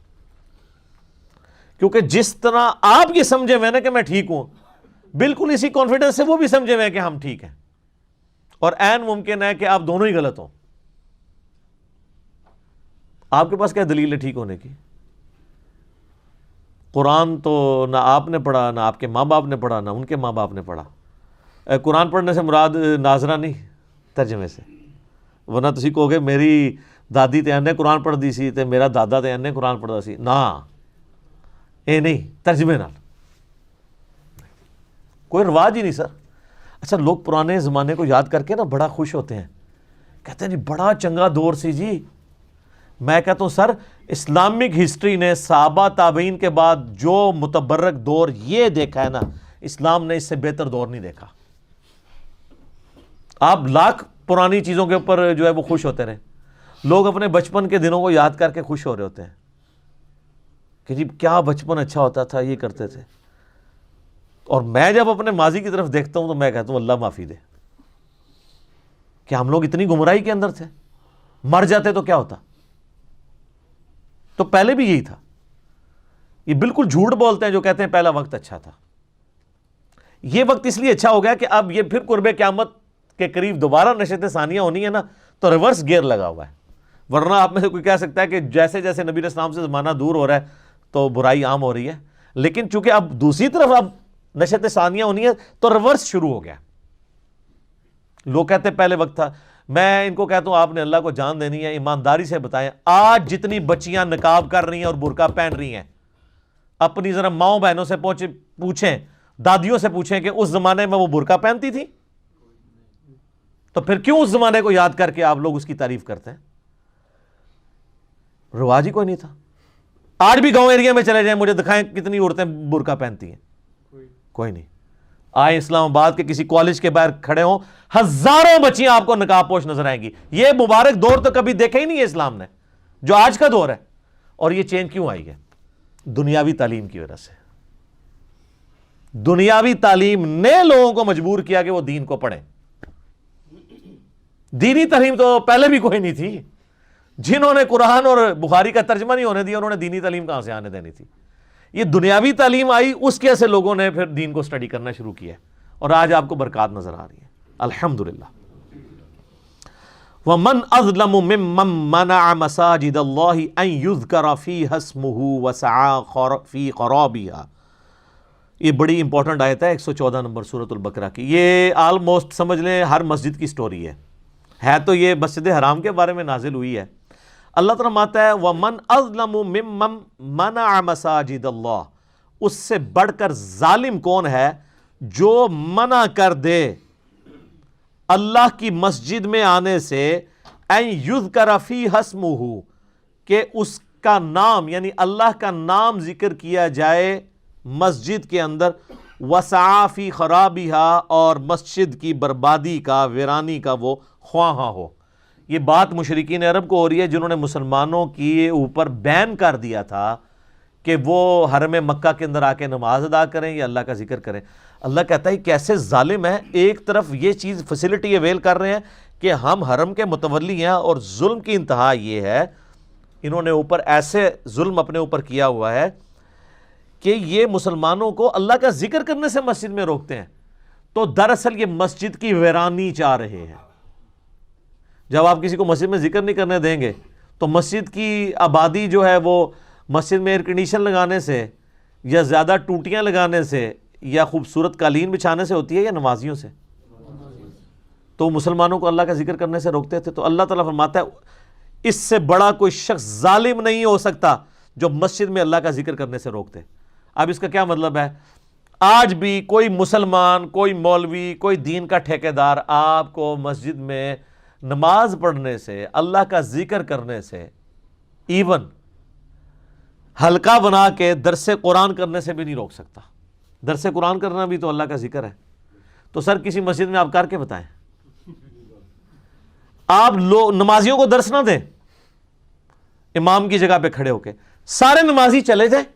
کیونکہ جس طرح آپ یہ سمجھے ہوئے نا کہ میں ٹھیک ہوں، بالکل اسی کانفیڈنس سے وہ بھی سمجھے ہوئے کہ ہم ٹھیک ہیں، اور عین ممکن ہے کہ آپ دونوں ہی غلط ہوں. آپ کے پاس کیا دلیل ہے ٹھیک ہونے کی؟ قرآن تو نہ آپ نے پڑھا، نہ آپ کے ماں باپ نے پڑھا، نہ ان کے ماں باپ نے پڑھا. قرآن پڑھنے سے مراد ناظرہ نہیں ترجمے سے، ورنہ تسی کہو گے میری دادی تے انہیں قرآن پڑھ دی سی تے میرا دادا تے انہیں قرآن پڑھدا سی، نا اے نہیں، ترجمے نال کوئی رواج ہی نہیں سر۔ اچھا لوگ پرانے زمانے کو یاد کر کے نا بڑا خوش ہوتے ہیں، کہتے ہیں جی بڑا چنگا دور سی جی۔ میں کہتا ہوں سر اسلامک ہسٹری نے صحابہ تابعین کے بعد جو متبرک دور یہ دیکھا ہے نا، اسلام نے اس سے بہتر دور نہیں دیکھا۔ آپ لاکھ پرانی چیزوں کے اوپر جو ہے وہ خوش ہوتے رہے، لوگ اپنے بچپن کے دنوں کو یاد کر کے خوش ہو رہے ہوتے ہیں کہ جی کیا بچپن اچھا ہوتا تھا، یہ کرتے تھے۔ اور میں جب اپنے ماضی کی طرف دیکھتا ہوں تو میں کہتا ہوں اللہ معافی دے کہ ہم لوگ اتنی گمراہی کے اندر تھے، مر جاتے تو کیا ہوتا۔ تو پہلے بھی یہی تھا، یہ بالکل جھوٹ بولتے ہیں جو کہتے ہیں پہلا وقت اچھا تھا۔ یہ وقت اس لیے اچھا ہو گیا کہ اب یہ پھر قرب قیامت کے قریب دوبارہ نشست ثانیہ ہونی ہے نا، تو ریورس گیئر لگا ہوا ہے۔ ورنہ آپ میں سے کوئی کہہ سکتا ہے کہ جیسے جیسے نبی علیہ السلام سے زمانہ دور ہو رہا ہے تو برائی عام ہو رہی ہے، لیکن چونکہ اب دوسری طرف اب نشست ثانیہ ہونی ہے تو ریورس شروع ہو گیا۔ لوگ کہتے ہیں پہلے وقت تھا، میں ان کو کہتا ہوں آپ نے اللہ کو جان دینی ہے، ایمانداری سے بتائیں آج جتنی بچیاں نقاب کر رہی ہیں اور برقع پہن رہی ہیں، اپنی ذرا ماؤں بہنوں سے پوچھیں، دادیوں سے پوچھیں کہ اس زمانے میں وہ برقع پہنتی تھی؟ تو پھر کیوں اس زمانے کو یاد کر کے آپ لوگ اس کی تعریف کرتے ہیں؟ رواج ہی کوئی نہیں تھا۔ آج بھی گاؤں ایریا میں چلے جائیں، مجھے دکھائیں کتنی عورتیں برقع پہنتی ہیں، کوئی نہیں۔ آئے اسلام آباد کے کسی کالج کے باہر کھڑے ہوں، ہزاروں بچیاں آپ کو نقاب پوش نظر آئیں گی۔ یہ مبارک دور تو کبھی دیکھا ہی نہیں ہے اسلام نے، جو آج کا دور ہے۔ اور یہ چینج کیوں آئی ہے؟ دنیاوی تعلیم کی وجہ سے۔ دنیاوی تعلیم نے لوگوں کو مجبور کیا کہ وہ دین کو پڑھیں۔ دینی تعلیم تو پہلے بھی کوئی نہیں تھی۔ جنہوں نے قرآن اور بخاری کا ترجمہ نہیں ہونے دیا، انہوں نے دینی تعلیم کہاں سے آنے دینی تھی؟ یہ دنیاوی تعلیم آئی، اس کے سے لوگوں نے پھر دین کو سٹڈی کرنا شروع کیا، اور آج آپ کو برکات نظر آ رہی ہے الحمدللہ۔ وَمَنْ أَظْلَمُ مِمَّنْ مَنَعَ مَسَاجِدَ اللَّهِ أَنْ يُذْكَرَ فِيهَا اسْمُهُ وَسَعَى فِي خَرَابِهَا۔ یہ بڑی امپورٹنٹ آیت ہے 114 نمبر سورۃ البقرہ کی۔ یہ آلموسٹ سمجھ لیں ہر مسجد کی سٹوری ہے تو یہ مسجد حرام کے بارے میں نازل ہوئی ہے۔ اللہ تعالیٰ فرماتا ہے وَمَنْ أَظْلَمُ مِمَّنْ مَنَعَ مَسَاجِدَ اللَّهِ، اس سے بڑھ کر ظالم کون ہے جو منع کر دے اللہ کی مسجد میں آنے سے، اَن يُذْكَرَ فِيهَا اسْمُهُ، کہ اس کا نام یعنی اللہ کا نام ذکر کیا جائے مسجد کے اندر، وَسَعَى فِي خَرَابِهَا، اور مسجد کی بربادی کا، ویرانی کا وہ خواہاں ہو۔ یہ بات مشرکین عرب کو ہو رہی ہے جنہوں نے مسلمانوں کے اوپر بین کر دیا تھا کہ وہ حرم مکہ کے اندر آ کے نماز ادا کریں یا اللہ کا ذکر کریں۔ اللہ کہتا ہے کیسے ظالم ہیں، ایک طرف یہ چیز فیسلٹی اویل کر رہے ہیں کہ ہم حرم کے متولی ہیں، اور ظلم کی انتہا یہ ہے، انہوں نے اوپر ایسے ظلم اپنے اوپر کیا ہوا ہے کہ یہ مسلمانوں کو اللہ کا ذکر کرنے سے مسجد میں روکتے ہیں، تو دراصل یہ مسجد کی ویرانی چاہ رہے ہیں۔ جب آپ کسی کو مسجد میں ذکر نہیں کرنے دیں گے تو مسجد کی آبادی جو ہے وہ مسجد میں ایئر کنڈیشن لگانے سے یا زیادہ ٹوٹیاں لگانے سے یا خوبصورت قالین بچھانے سے ہوتی ہے یا نمازیوں سے؟ تو مسلمانوں کو اللہ کا ذکر کرنے سے روکتے تھے۔ تو اللہ تعالیٰ فرماتا ہے اس سے بڑا کوئی شخص ظالم نہیں ہو سکتا جو مسجد میں اللہ کا ذکر کرنے سے روکتے۔ اب اس کا کیا مطلب ہے؟ آج بھی کوئی مسلمان، کوئی مولوی، کوئی دین کا ٹھیکیدار آپ کو مسجد میں نماز پڑھنے سے، اللہ کا ذکر کرنے سے، ایون حلقہ بنا کے درس قرآن کرنے سے بھی نہیں روک سکتا۔ درس قرآن کرنا بھی تو اللہ کا ذکر ہے۔ تو سر کسی مسجد میں آپ کر کے بتائیں، آپ نمازیوں کو درس نہ دیں امام کی جگہ پہ کھڑے ہو کے، سارے نمازی چلے جائیں،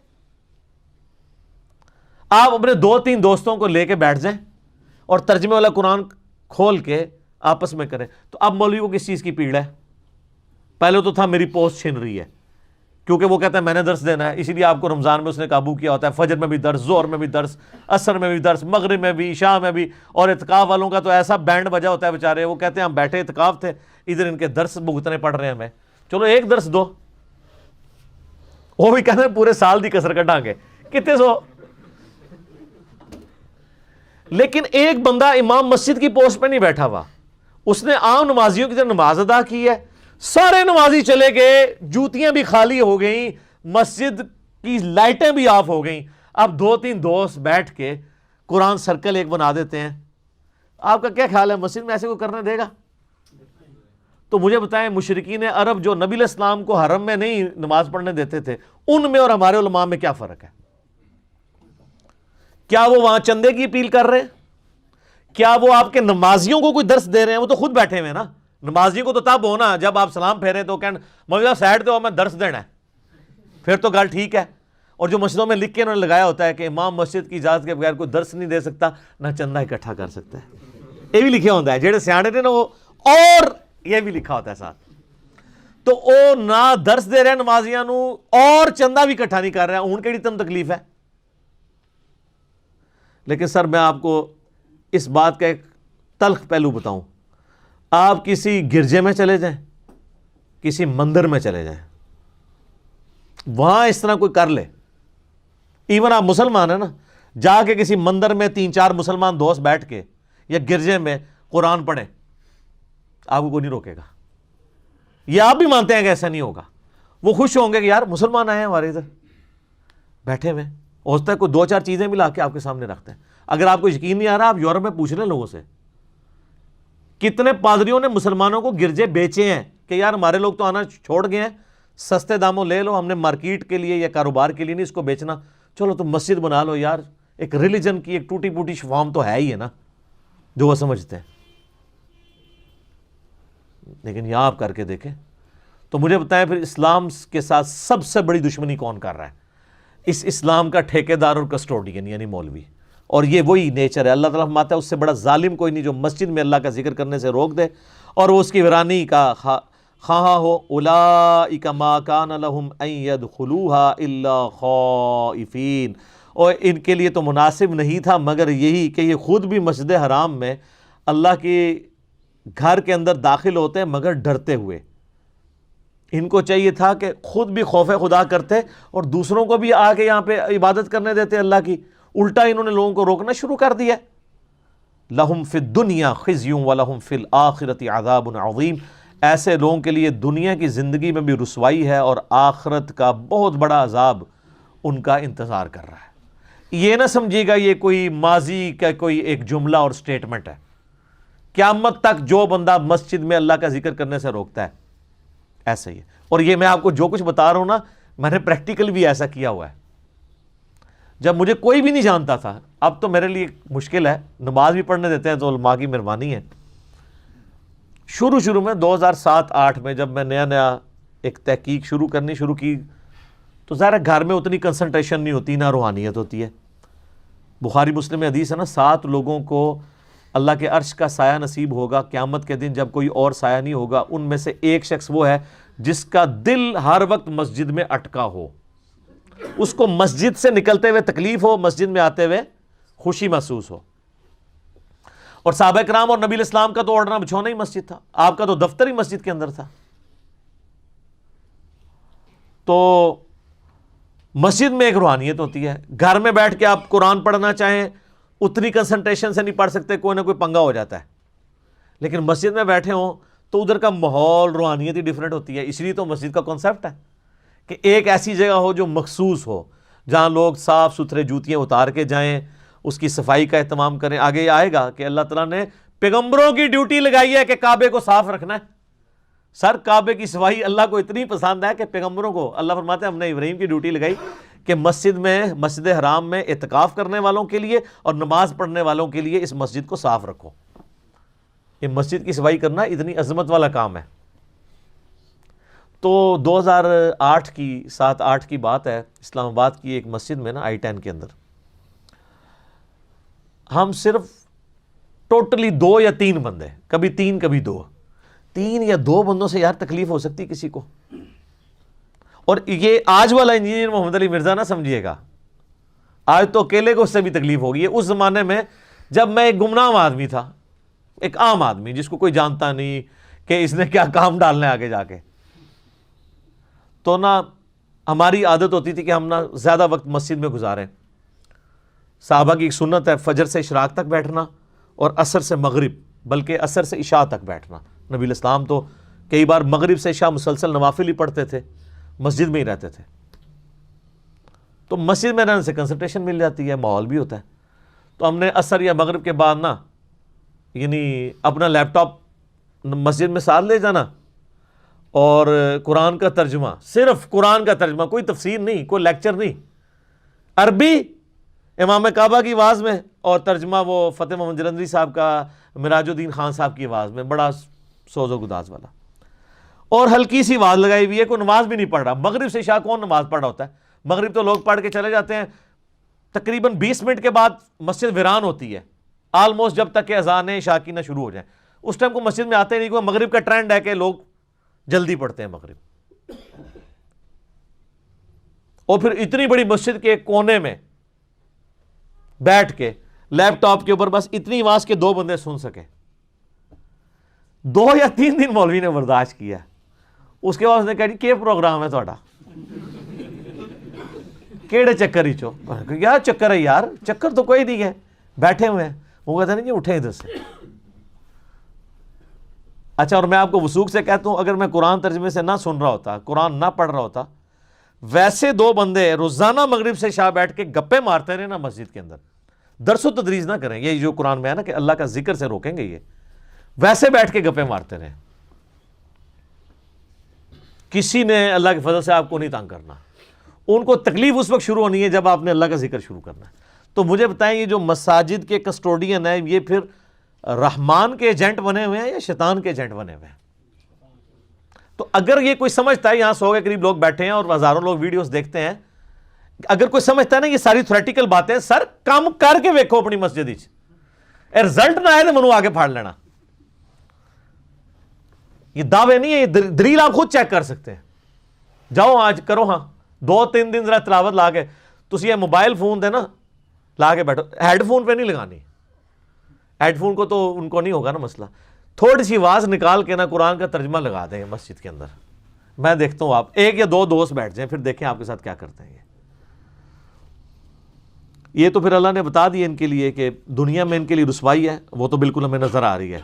آپ اپنے 2-3 دوستوں کو لے کے بیٹھ جائیں اور ترجمے والا قرآن کھول کے آپس میں کریں۔ تو اب مولوی کو کس چیز کی پیڑ ہے؟ پہلے تو تھا میری پوسٹ چھن رہی ہے، کیونکہ وہ کہتا ہے میں نے درس دینا ہے، اسی لیے آپ کو رمضان میں اس نے قابو کیا ہوتا ہے، فجر میں بھی درس، ظہر میں بھی درس، عصر میں بھی درس، مغرب میں بھی، عشاء میں بھی۔ اور اعتکاف والوں کا تو ایسا بینڈ بجا ہوتا ہے بیچارے، وہ کہتے ہیں ہم بیٹھے اعتکاف تھے، ادھر ان کے درس بھگتنے پڑ رہے ہیں ہمیں، چلو ایک درس دو۔ وہ بھی کہتے ہیں پورے سال دی کسر کٹاں گے، کتنے سو۔ لیکن ایک بندہ امام مسجد کی پوسٹ پہ نہیں بیٹھا ہوا، اس نے عام نمازیوں کی طرح نماز ادا کی ہے، سارے نمازی چلے گئے، جوتیاں بھی خالی ہو گئیں، مسجد کی لائٹیں بھی آف ہو گئیں، اب 2-3 دوست بیٹھ کے قرآن سرکل ایک بنا دیتے ہیں. آپ کا کیا خیال ہے مسجد میں ایسے کوئی کرنے دے گا؟ تو مجھے بتائیں مشرکین عرب جو نبی علیہ السلام کو حرم میں نہیں نماز پڑھنے دیتے تھے، ان میں اور ہمارے علماء میں کیا فرق ہے؟ کیا وہ وہاں چندے کی اپیل کر رہے ہیں؟ کیا وہ آپ کے نمازیوں کو کوئی درس دے رہے ہیں؟ وہ تو خود بیٹھے ہوئے نا. نمازیوں کو تو تب ہونا جب آپ سلام پھیرے تو کہنا مولوی صاحب سائڈ دو میں درس دینا ہے، پھر تو گل ٹھیک ہے. اور جو مسجدوں میں لکھ کے انہوں نے لگایا ہوتا ہے کہ امام مسجد کی اجازت کے بغیر کوئی درس نہیں دے سکتا، نہ چندہ اکٹھا کر سکتا ہے، یہ بھی لکھا ہوتا ہے. جہے سیانے نے نا وہ، اور یہ بھی لکھا ہوتا ہے ساتھ. تو وہ نہ درس دے رہے ہیں نمازیاں نو اور چندہ بھی اکٹھا نہیں کر رہے ہیں، ان کیڑی تم تکلیف ہے. لیکن سر میں آپ کو اس بات کا ایک تلخ پہلو بتاؤں، آپ کسی گرجے میں چلے جائیں، کسی مندر میں چلے جائیں، وہاں اس طرح کوئی کر لے، ایون آپ مسلمان ہیں نا، جا کے کسی مندر میں 3-4 مسلمان دوست بیٹھ کے یا گرجے میں قرآن پڑھیں، آپ کو کوئی نہیں روکے گا. یہ آپ بھی مانتے ہیں کہ ایسا نہیں ہوگا. وہ خوش ہوں گے کہ یار مسلمان آئے ہیں ہمارے ادھر بیٹھے ہوئے، ہوتا ہے کوئی 2-4 چیزیں بھی لا کے آپ کے سامنے رکھتے ہیں. اگر آپ کو یقین نہیں آ رہا، آپ یورپ میں پوچھ لیں لوگوں سے، کتنے پادریوں نے مسلمانوں کو گرجے بیچے ہیں کہ یار ہمارے لوگ تو آنا چھوڑ گئے ہیں، سستے داموں لے لو، ہم نے مارکیٹ کے لیے یا کاروبار کے لیے نہیں اس کو بیچنا، چلو تم مسجد بنا لو. یار ایک ریلیجن کی ایک ٹوٹی پوٹی فارم تو ہے ہی ہے نا جو وہ سمجھتے ہیں. لیکن یہاں آپ کر کے دیکھیں تو مجھے بتائیں پھر اسلام کے ساتھ سب سے بڑی دشمنی کون کر رہا ہے؟ اس اسلام کا ٹھیکیدار اور کسٹوڈین یعنی مولوی. اور یہ وہی نیچر ہے. اللہ تعالیٰ فرماتا ہے اس سے بڑا ظالم کوئی نہیں جو مسجد میں اللہ کا ذکر کرنے سے روک دے اور وہ اس کی ویرانی کا خواہاں ہو. اولئک ما کان لہم ان یدخلوها الا خائفین، اور ان کے لیے تو مناسب نہیں تھا مگر یہی کہ یہ خود بھی مسجد حرام میں اللہ کے گھر کے اندر داخل ہوتے ہیں مگر ڈرتے ہوئے. ان کو چاہیے تھا کہ خود بھی خوف خدا کرتے اور دوسروں کو بھی آ کے یہاں پہ عبادت کرنے دیتے اللہ کی. الٹا انہوں نے لوگوں کو روکنا شروع کر دیا. لہم فی الدنیا خزی ولہم فی الآخرۃ عذاب عظیم، ایسے لوگوں کے لیے دنیا کی زندگی میں بھی رسوائی ہے اور آخرت کا بہت بڑا عذاب ان کا انتظار کر رہا ہے. یہ نہ سمجھیے گا یہ کوئی ماضی کا کوئی ایک جملہ اور سٹیٹمنٹ ہے. قیامت تک جو بندہ مسجد میں اللہ کا ذکر کرنے سے روکتا ہے ایسا ہی ہے. اور یہ میں آپ کو جو کچھ بتا رہا ہوں نا، میں نے پریکٹیکل بھی ایسا کیا ہوا ہے. جب مجھے کوئی بھی نہیں جانتا تھا، اب تو میرے لیے مشکل ہے، نماز بھی پڑھنے دیتے ہیں تو علماء کی مہربانی ہے. شروع میں 2007-8 میں جب میں نیا ایک تحقیق کرنی شروع کی تو ظاہر ہے گھر میں اتنی کنسنٹریشن نہیں ہوتی، نہ روحانیت ہوتی ہے. بخاری مسلم میں حدیث ہے نا، 7 لوگوں کو اللہ کے عرش کا سایہ نصیب ہوگا قیامت کے دن جب کوئی اور سایہ نہیں ہوگا. ان میں سے ایک شخص وہ ہے جس کا دل ہر وقت مسجد میں اٹکا ہو، اس کو مسجد سے نکلتے ہوئے تکلیف ہو، مسجد میں آتے ہوئے خوشی محسوس ہو. اور صحابہ کرام اور نبی علیہ السلام کا تو اوڑھنا بچھونا ہی مسجد تھا، آپ کا تو دفتر ہی مسجد کے اندر تھا. تو مسجد میں ایک روحانیت ہوتی ہے. گھر میں بیٹھ کے آپ قرآن پڑھنا چاہیں اتنی کنسنٹریشن سے نہیں پڑھ سکتے، کوئی نہ کوئی پنگا ہو جاتا ہے. لیکن مسجد میں بیٹھے ہوں تو ادھر کا ماحول روحانیت ہی ڈیفرنٹ ہوتی ہے. اس لیے تو مسجد کا کانسیپٹ ہے کہ ایک ایسی جگہ ہو جو مخصوص ہو، جہاں لوگ صاف ستھرے جوتیاں اتار کے جائیں، اس کی صفائی کا اہتمام کریں. آگے یہ آئے گا کہ اللہ تعالیٰ نے پیغمبروں کی ڈیوٹی لگائی ہے کہ کعبے کو صاف رکھنا ہے. سر کعبے کی صفائی اللہ کو اتنی پسند ہے کہ پیغمبروں کو اللہ فرماتے ہیں ہم نے ابراہیم کی ڈیوٹی لگائی کہ مسجد حرام میں اعتکاف کرنے والوں کے لیے اور نماز پڑھنے والوں کے لیے اس مسجد کو صاف رکھو. یہ مسجد کی صفائی کرنا اتنی عظمت والا کام ہے. تو 2007-8 کی بات ہے، اسلام آباد کی ایک مسجد میں نا I-10 کے اندر ہم صرف ٹوٹلی 2 یا 3 بندے، کبھی 3 کبھی 2، 3 یا 2 بندوں سے یار تکلیف ہو سکتی کسی کو. اور یہ آج والا انجینئر محمد علی مرزا نہ سمجھیے گا، آج تو اکیلے کو اس سے بھی تکلیف ہوگی. اس زمانے میں جب میں ایک گمنام آدمی تھا، ایک عام آدمی جس کو کوئی جانتا نہیں کہ اس نے کیا کام ڈالنا ہے آگے جا کے، تو نہ ہماری عادت ہوتی تھی کہ ہم نہ زیادہ وقت مسجد میں گزاریں. صحابہ کی ایک سنت ہے فجر سے اشراق تک بیٹھنا اور عصر سے مغرب، بلکہ عصر سے عشاء تک بیٹھنا۔ نبی علیہ السلام تو کئی بار مغرب سے عشاء مسلسل نوافل ہی پڑھتے تھے، مسجد میں ہی رہتے تھے، تو مسجد میں رہنے سے کنسنٹریشن مل جاتی ہے، ماحول بھی ہوتا ہے۔ تو ہم نے عصر یا مغرب کے بعد نا یعنی اپنا لیپ ٹاپ مسجد میں ساتھ لے جانا اور قرآن کا ترجمہ، صرف قرآن کا ترجمہ، کوئی تفسیر نہیں، کوئی لیکچر نہیں، عربی امام کعبہ کی آواز میں، اور ترجمہ وہ فتح محمد جلندری صاحب کا، مراج الدین خان صاحب کی آواز میں، بڑا سوز و گداز والا، اور ہلکی سی آواز لگائی ہوئی ہے، کوئی نماز بھی نہیں پڑھ رہا۔ مغرب سے عشاء کون نماز پڑھ رہا ہوتا ہے؟ مغرب تو لوگ پڑھ کے چلے جاتے ہیں، تقریباً 20 منٹ کے بعد مسجد ویران ہوتی ہے، آلموسٹ جب تک کہ اذان عشاء کی نہ شروع ہو جائیں، اس ٹائم کو مسجد میں آتے نہیں، کوئی مغرب کا ٹرینڈ ہے کہ لوگ جلدی پڑھتے ہیں مغرب، اور پھر اتنی بڑی مسجد کے کونے میں بیٹھ کے لیپ ٹاپ کے اوپر بس اتنی آواز کے 2 بندے سن سکے۔ 2 یا 3 دن مولوی نے برداشت کیا، اس کے بعد اس نے کہا جی کیا پروگرام ہے تھوڑا، کیڑے چکر ہی چو، یار چکر ہے یار، چکر تو کوئی نہیں ہے، بیٹھے ہوئے ہیں۔ وہ کہتے ہیں نہیں اٹھیں ادھر سے۔ اچھا، اور میں آپ کو وثوق سے کہتا ہوں، اگر میں قرآن ترجمے سے نہ سن رہا ہوتا، قرآن نہ پڑھ رہا ہوتا، ویسے 2 بندے روزانہ مغرب سے شاہ بیٹھ کے گپے مارتے رہے نا مسجد کے اندر، درس و تدریس نہ کریں، یہ جو قرآن میں ہے نا کہ اللہ کا ذکر سے روکیں گے، یہ ویسے بیٹھ کے گپے مارتے رہے، کسی نے اللہ کے فضل سے آپ کو نہیں تنگ کرنا۔ ان کو تکلیف اس وقت شروع ہونی ہے جب آپ نے اللہ کا ذکر شروع کرنا ہے۔ تو مجھے بتائیں، یہ جو مساجد کے کسٹوڈین ہیں، یہ پھر رحمان کے ایجنٹ بنے ہوئے ہیں یا شیطان کے ایجنٹ بنے ہوئے ہیں؟ تو اگر یہ کوئی سمجھتا ہے، یہاں 100 کے قریب لوگ بیٹھے ہیں اور ہزاروں لوگ ویڈیوز دیکھتے ہیں، اگر کوئی سمجھتا ہے نا یہ ساری تھیوریٹیکل باتیں، سر کام کر کے ویکھو اپنی مسجد وچ، رزلٹ نہ آئے تو منو آگے پھاڑ لینا۔ یہ دعوے نہیں ہے، یہ دلیل آپ خود چیک کر سکتے ہیں۔ جاؤ آج کرو، ہاں 2-3 دن ذرا تلاوت لا کے، تسی یہ موبائل فون دے نا لا کے بیٹھو، ہیڈ فون پہ نہیں لگانی، ہیڈ فون کو تو ان کو نہیں ہوگا نا مسئلہ، تھوڑی سی آواز نکال کے نا قرآن کا ترجمہ لگا دیں مسجد کے اندر، میں دیکھتا ہوں آپ 1 یا 2 دوست بیٹھ جائیں، پھر دیکھیں آپ کے ساتھ کیا کرتے ہیں۔ یہ تو پھر اللہ نے بتا دیا ان کے لیے کہ دنیا میں ان کے لیے رسوائی ہے، وہ تو بالکل ہمیں نظر آ رہی ہے۔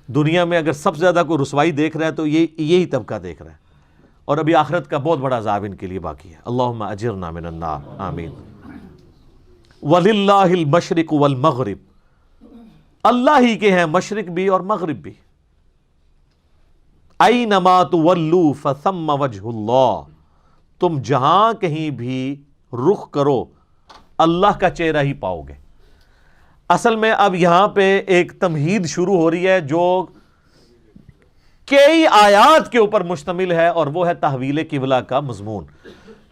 دنیا میں اگر سب سے زیادہ کوئی رسوائی دیکھ رہا ہے تو یہی طبقہ دیکھ رہا ہے، اور ابھی آخرت کا بہت بڑا عذاب ان کے لیے باقی ہے۔ اللہم اجرنا من النار، آمین۔ وَلِلَّهِ الْمَشْرِقُ وَالْمَغْرِبُ، اللہ ہی کے ہیں مشرق بھی اور مغرب بھی۔ أَيْنَمَا تُوَلُّوا فَثَمَّ وَجْهُ اللَّهِ، تم جہاں کہیں بھی رخ کرو اللہ کا چہرہ ہی پاؤ گے۔ اصل میں اب یہاں پہ ایک تمہید شروع ہو رہی ہے جو کئی آیات کے اوپر مشتمل ہے، اور وہ ہے تحویل قبلہ کا مضمون۔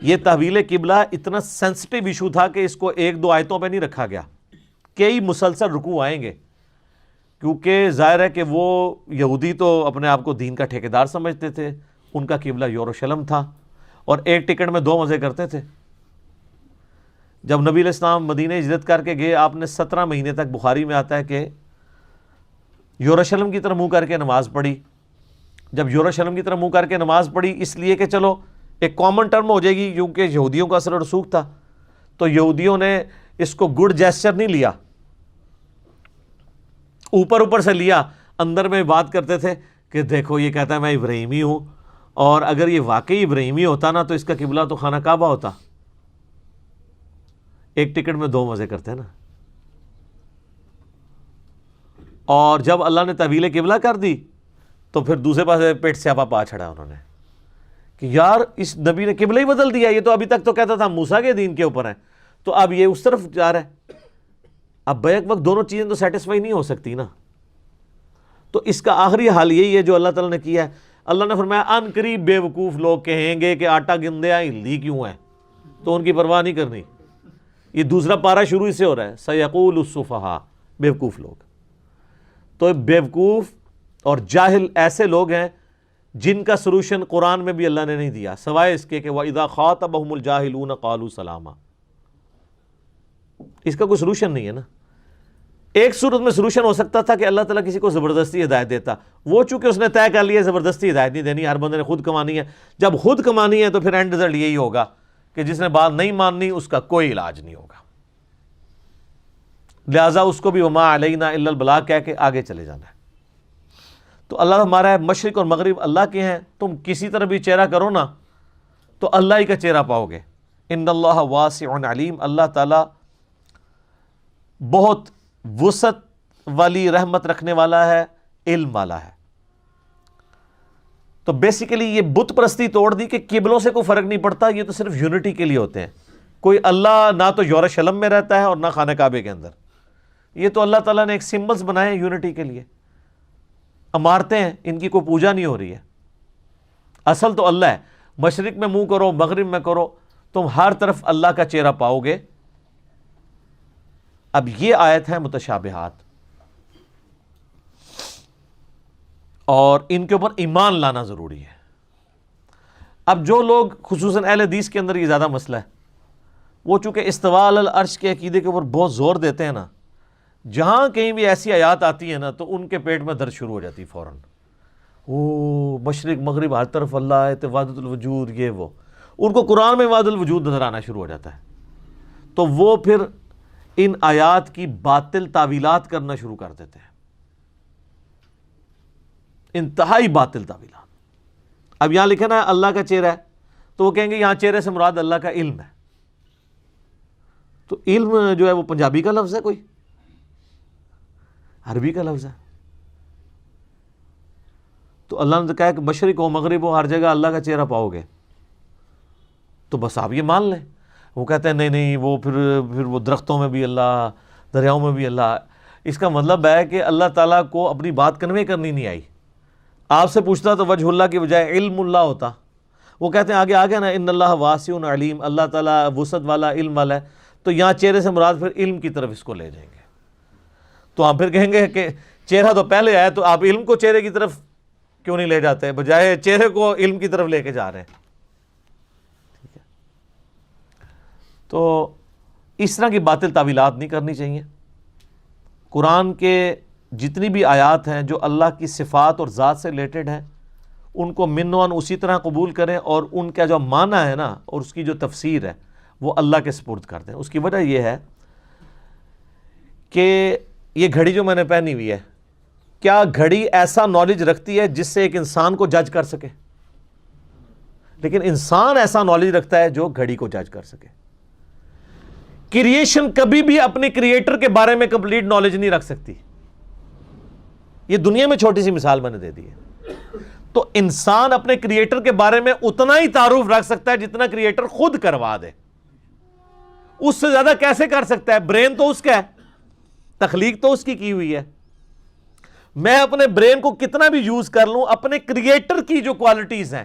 یہ تحویل قبلہ اتنا سینسٹیو ایشو تھا کہ اس کو 1-2 آیتوں پہ نہیں رکھا گیا، کئی مسلسل رکوع آئیں گے، کیونکہ ظاہر ہے کہ وہ یہودی تو اپنے آپ کو دین کا ٹھیکیدار سمجھتے تھے، ان کا قبلہ یروشلم تھا، اور ایک ٹکٹ میں 2 مزے کرتے تھے۔ جب نبی علیہ السلام مدینہ ہجرت کر کے گئے، آپ نے 17 مہینے تک، بخاری میں آتا ہے کہ یروشلم کی طرف منہ کر کے نماز پڑھی۔ جب یروشلم کی طرف منہ کر کے نماز پڑھی، اس لیے کہ چلو ایک کامن ٹرم ہو جائے گی، کیونکہ یہودیوں کا اثر و رسوخ تھا، تو یہودیوں نے اس کو گڈ جیسچر نہیں لیا، اوپر سے لیا، اندر میں بات کرتے تھے کہ دیکھو یہ کہتا ہے میں ابراہیمی ہوں، اور اگر یہ واقعی ابراہیمی ہوتا نا تو اس کا قبلہ تو خانہ کعبہ ہوتا۔ ایک ٹکٹ میں 2 مزے کرتے ہیں نا۔ اور جب اللہ نے تحویل قبلہ کر دی تو پھر دوسرے پاس پیٹ سیاپا پا چھڑا انہوں نے کہ یار اس نبی نے قبلہ ہی بدل دیا، یہ تو ابھی تک تو کہتا تھا موسیٰ کے دین کے اوپر ہے، تو اب یہ اس طرف جا رہا ہے۔ اب بیک وقت دونوں چیزیں تو سیٹسفائی نہیں ہو سکتی نا، تو اس کا آخری حال یہی ہے جو اللہ تعالیٰ نے کیا ہے۔ اللہ نے فرمایا ان قریب بے وقوف لوگ کہیں گے کہ آٹا گندیا ہلدی کیوں ہے، تو ان کی پرواہ نہیں کرنی۔ یہ دوسرا پارہ شروع ہی سے ہو رہا ہے، سیقول السفہاء، بیوقوف لوگ۔ تو بیوقوف اور جاہل ایسے لوگ ہیں جن کا سلوشن قرآن میں بھی اللہ نے نہیں دیا، سوائے اس کے کہ وَإِذَا خَاطَبَهُمُ الْجَاهِلُونَ قَالُوا سَلَامًا، اس کا کوئی سلوشن نہیں ہے نا۔ ایک صورت میں سلوشن ہو سکتا تھا کہ اللہ تعالیٰ کسی کو زبردستی ہدایت دیتا، وہ چونکہ اس نے طے کر لیا زبردستی ہدایت نہیں دینی، ہر بندے نے خود کمانی ہے۔ جب خود کمانی ہے تو پھر اینڈ رزلٹ یہی ہوگا کہ جس نے بات نہیں ماننی اس کا کوئی علاج نہیں ہوگا۔ لہٰذا اس کو بھی وما علینا الا البلاغ کہہ کے آگے چلے جانا ہے۔ تو اللہ ہمارا ہے، مشرق اور مغرب اللہ کے ہیں، تم کسی طرح بھی چہرہ کرو نا تو اللہ ہی کا چہرہ پاؤ گے۔ ان اللہ واسع علیم، اللہ تعالیٰ بہت وسعت والی رحمت رکھنے والا ہے، علم والا ہے۔ تو بیسیکلی یہ بت پرستی توڑ دی کہ قبلوں سے کوئی فرق نہیں پڑتا، یہ تو صرف یونٹی کے لیے ہوتے ہیں۔ کوئی اللہ نہ تو یورشلم میں رہتا ہے اور نہ خانہ کعبے کے اندر، یہ تو اللہ تعالیٰ نے ایک سمبلز بنائے ہیں یونٹی کے لیے، عمارتیں ہیں، ان کی کوئی پوجا نہیں ہو رہی ہے۔ اصل تو اللہ ہے، مشرق میں منہ کرو مغرب میں کرو، تم ہر طرف اللہ کا چہرہ پاؤ گے۔ اب یہ آیت ہے متشابہات، اور ان کے اوپر ایمان لانا ضروری ہے۔ اب جو لوگ خصوصاً اہل حدیث کے اندر یہ زیادہ مسئلہ ہے، وہ چونکہ استواء علی العرش کے عقیدے کے اوپر بہت زور دیتے ہیں نا، جہاں کہیں بھی ایسی آیات آتی ہیں نا تو ان کے پیٹ میں درد شروع ہو جاتی فوراً۔ او مشرق مغرب ہر طرف اللہ ہے، وحدت الوجود، یہ وہ، ان کو قرآن میں وحدت الوجود نظر آنا شروع ہو جاتا ہے، تو وہ پھر ان آیات کی باطل تعویلات کرنا شروع کر دیتے ہیں، انتہائی باطل تعویلات۔ اب یہاں لکھا نا اللہ کا چہرہ ہے، تو وہ کہیں گے یہاں چہرے سے مراد اللہ کا علم ہے، تو علم جو ہے وہ پنجابی کا لفظ ہے، کوئی عربی کا لفظ ہے؟ تو اللہ نے کہا کہ مشرق ہو مغرب ہو ہر جگہ اللہ کا چہرہ پاؤ گے، تو بس آپ یہ مان لیں۔ وہ کہتے ہیں نہیں نہیں، وہ پھر وہ درختوں میں بھی اللہ، دریاؤں میں بھی اللہ۔ اس کا مطلب ہے کہ اللہ تعالیٰ کو اپنی بات کنوے کرنی نہیں آئی۔ آپ سے پوچھتا تو وجہ اللہ کی بجائے علم اللہ ہوتا۔ وہ کہتے ہیں آگے آگے نا ان اللہ واسع علیم، اللہ تعالیٰ وسعت والا علم والا ہے، تو یہاں چہرے سے مراد پھر علم کی طرف اس کو لے جائیں گے۔ تو ہم پھر کہیں گے کہ چہرہ تو پہلے آیا، تو آپ علم کو چہرے کی طرف کیوں نہیں لے جاتے، بجائے چہرے کو علم کی طرف لے کے جا رہے ہیں؟ ٹھیک ہے، تو اس طرح کی باطل تعویلات نہیں کرنی چاہیے۔ قرآن کے جتنی بھی آیات ہیں جو اللہ کی صفات اور ذات سے ریلیٹڈ ہیں، ان کو من و عن اسی طرح قبول کریں، اور ان کا جو معنی ہے نا اور اس کی جو تفسیر ہے وہ اللہ کے سپرد کر دیں۔ اس کی وجہ یہ ہے کہ یہ گھڑی جو میں نے پہنی ہوئی ہے، کیا گھڑی ایسا نالج رکھتی ہے جس سے ایک انسان کو جج کر سکے؟ لیکن انسان ایسا نالج رکھتا ہے جو گھڑی کو جج کر سکے۔ کریشن کبھی بھی اپنے کریٹر کے بارے میں کمپلیٹ نالج نہیں رکھ سکتی۔ یہ دنیا میں چھوٹی سی مثال میں نے دے دی ہے۔ تو انسان اپنے کریٹر کے بارے میں اتنا ہی تعارف رکھ سکتا ہے جتنا کریٹر خود کروا دے، اس سے زیادہ کیسے کر سکتا ہے؟ برین تو اس کا ہے، تخلیق تو اس کی ہوئی ہے۔ میں اپنے برین کو کتنا بھی یوز کر لوں، اپنے کریٹر کی جو کوالٹیز ہیں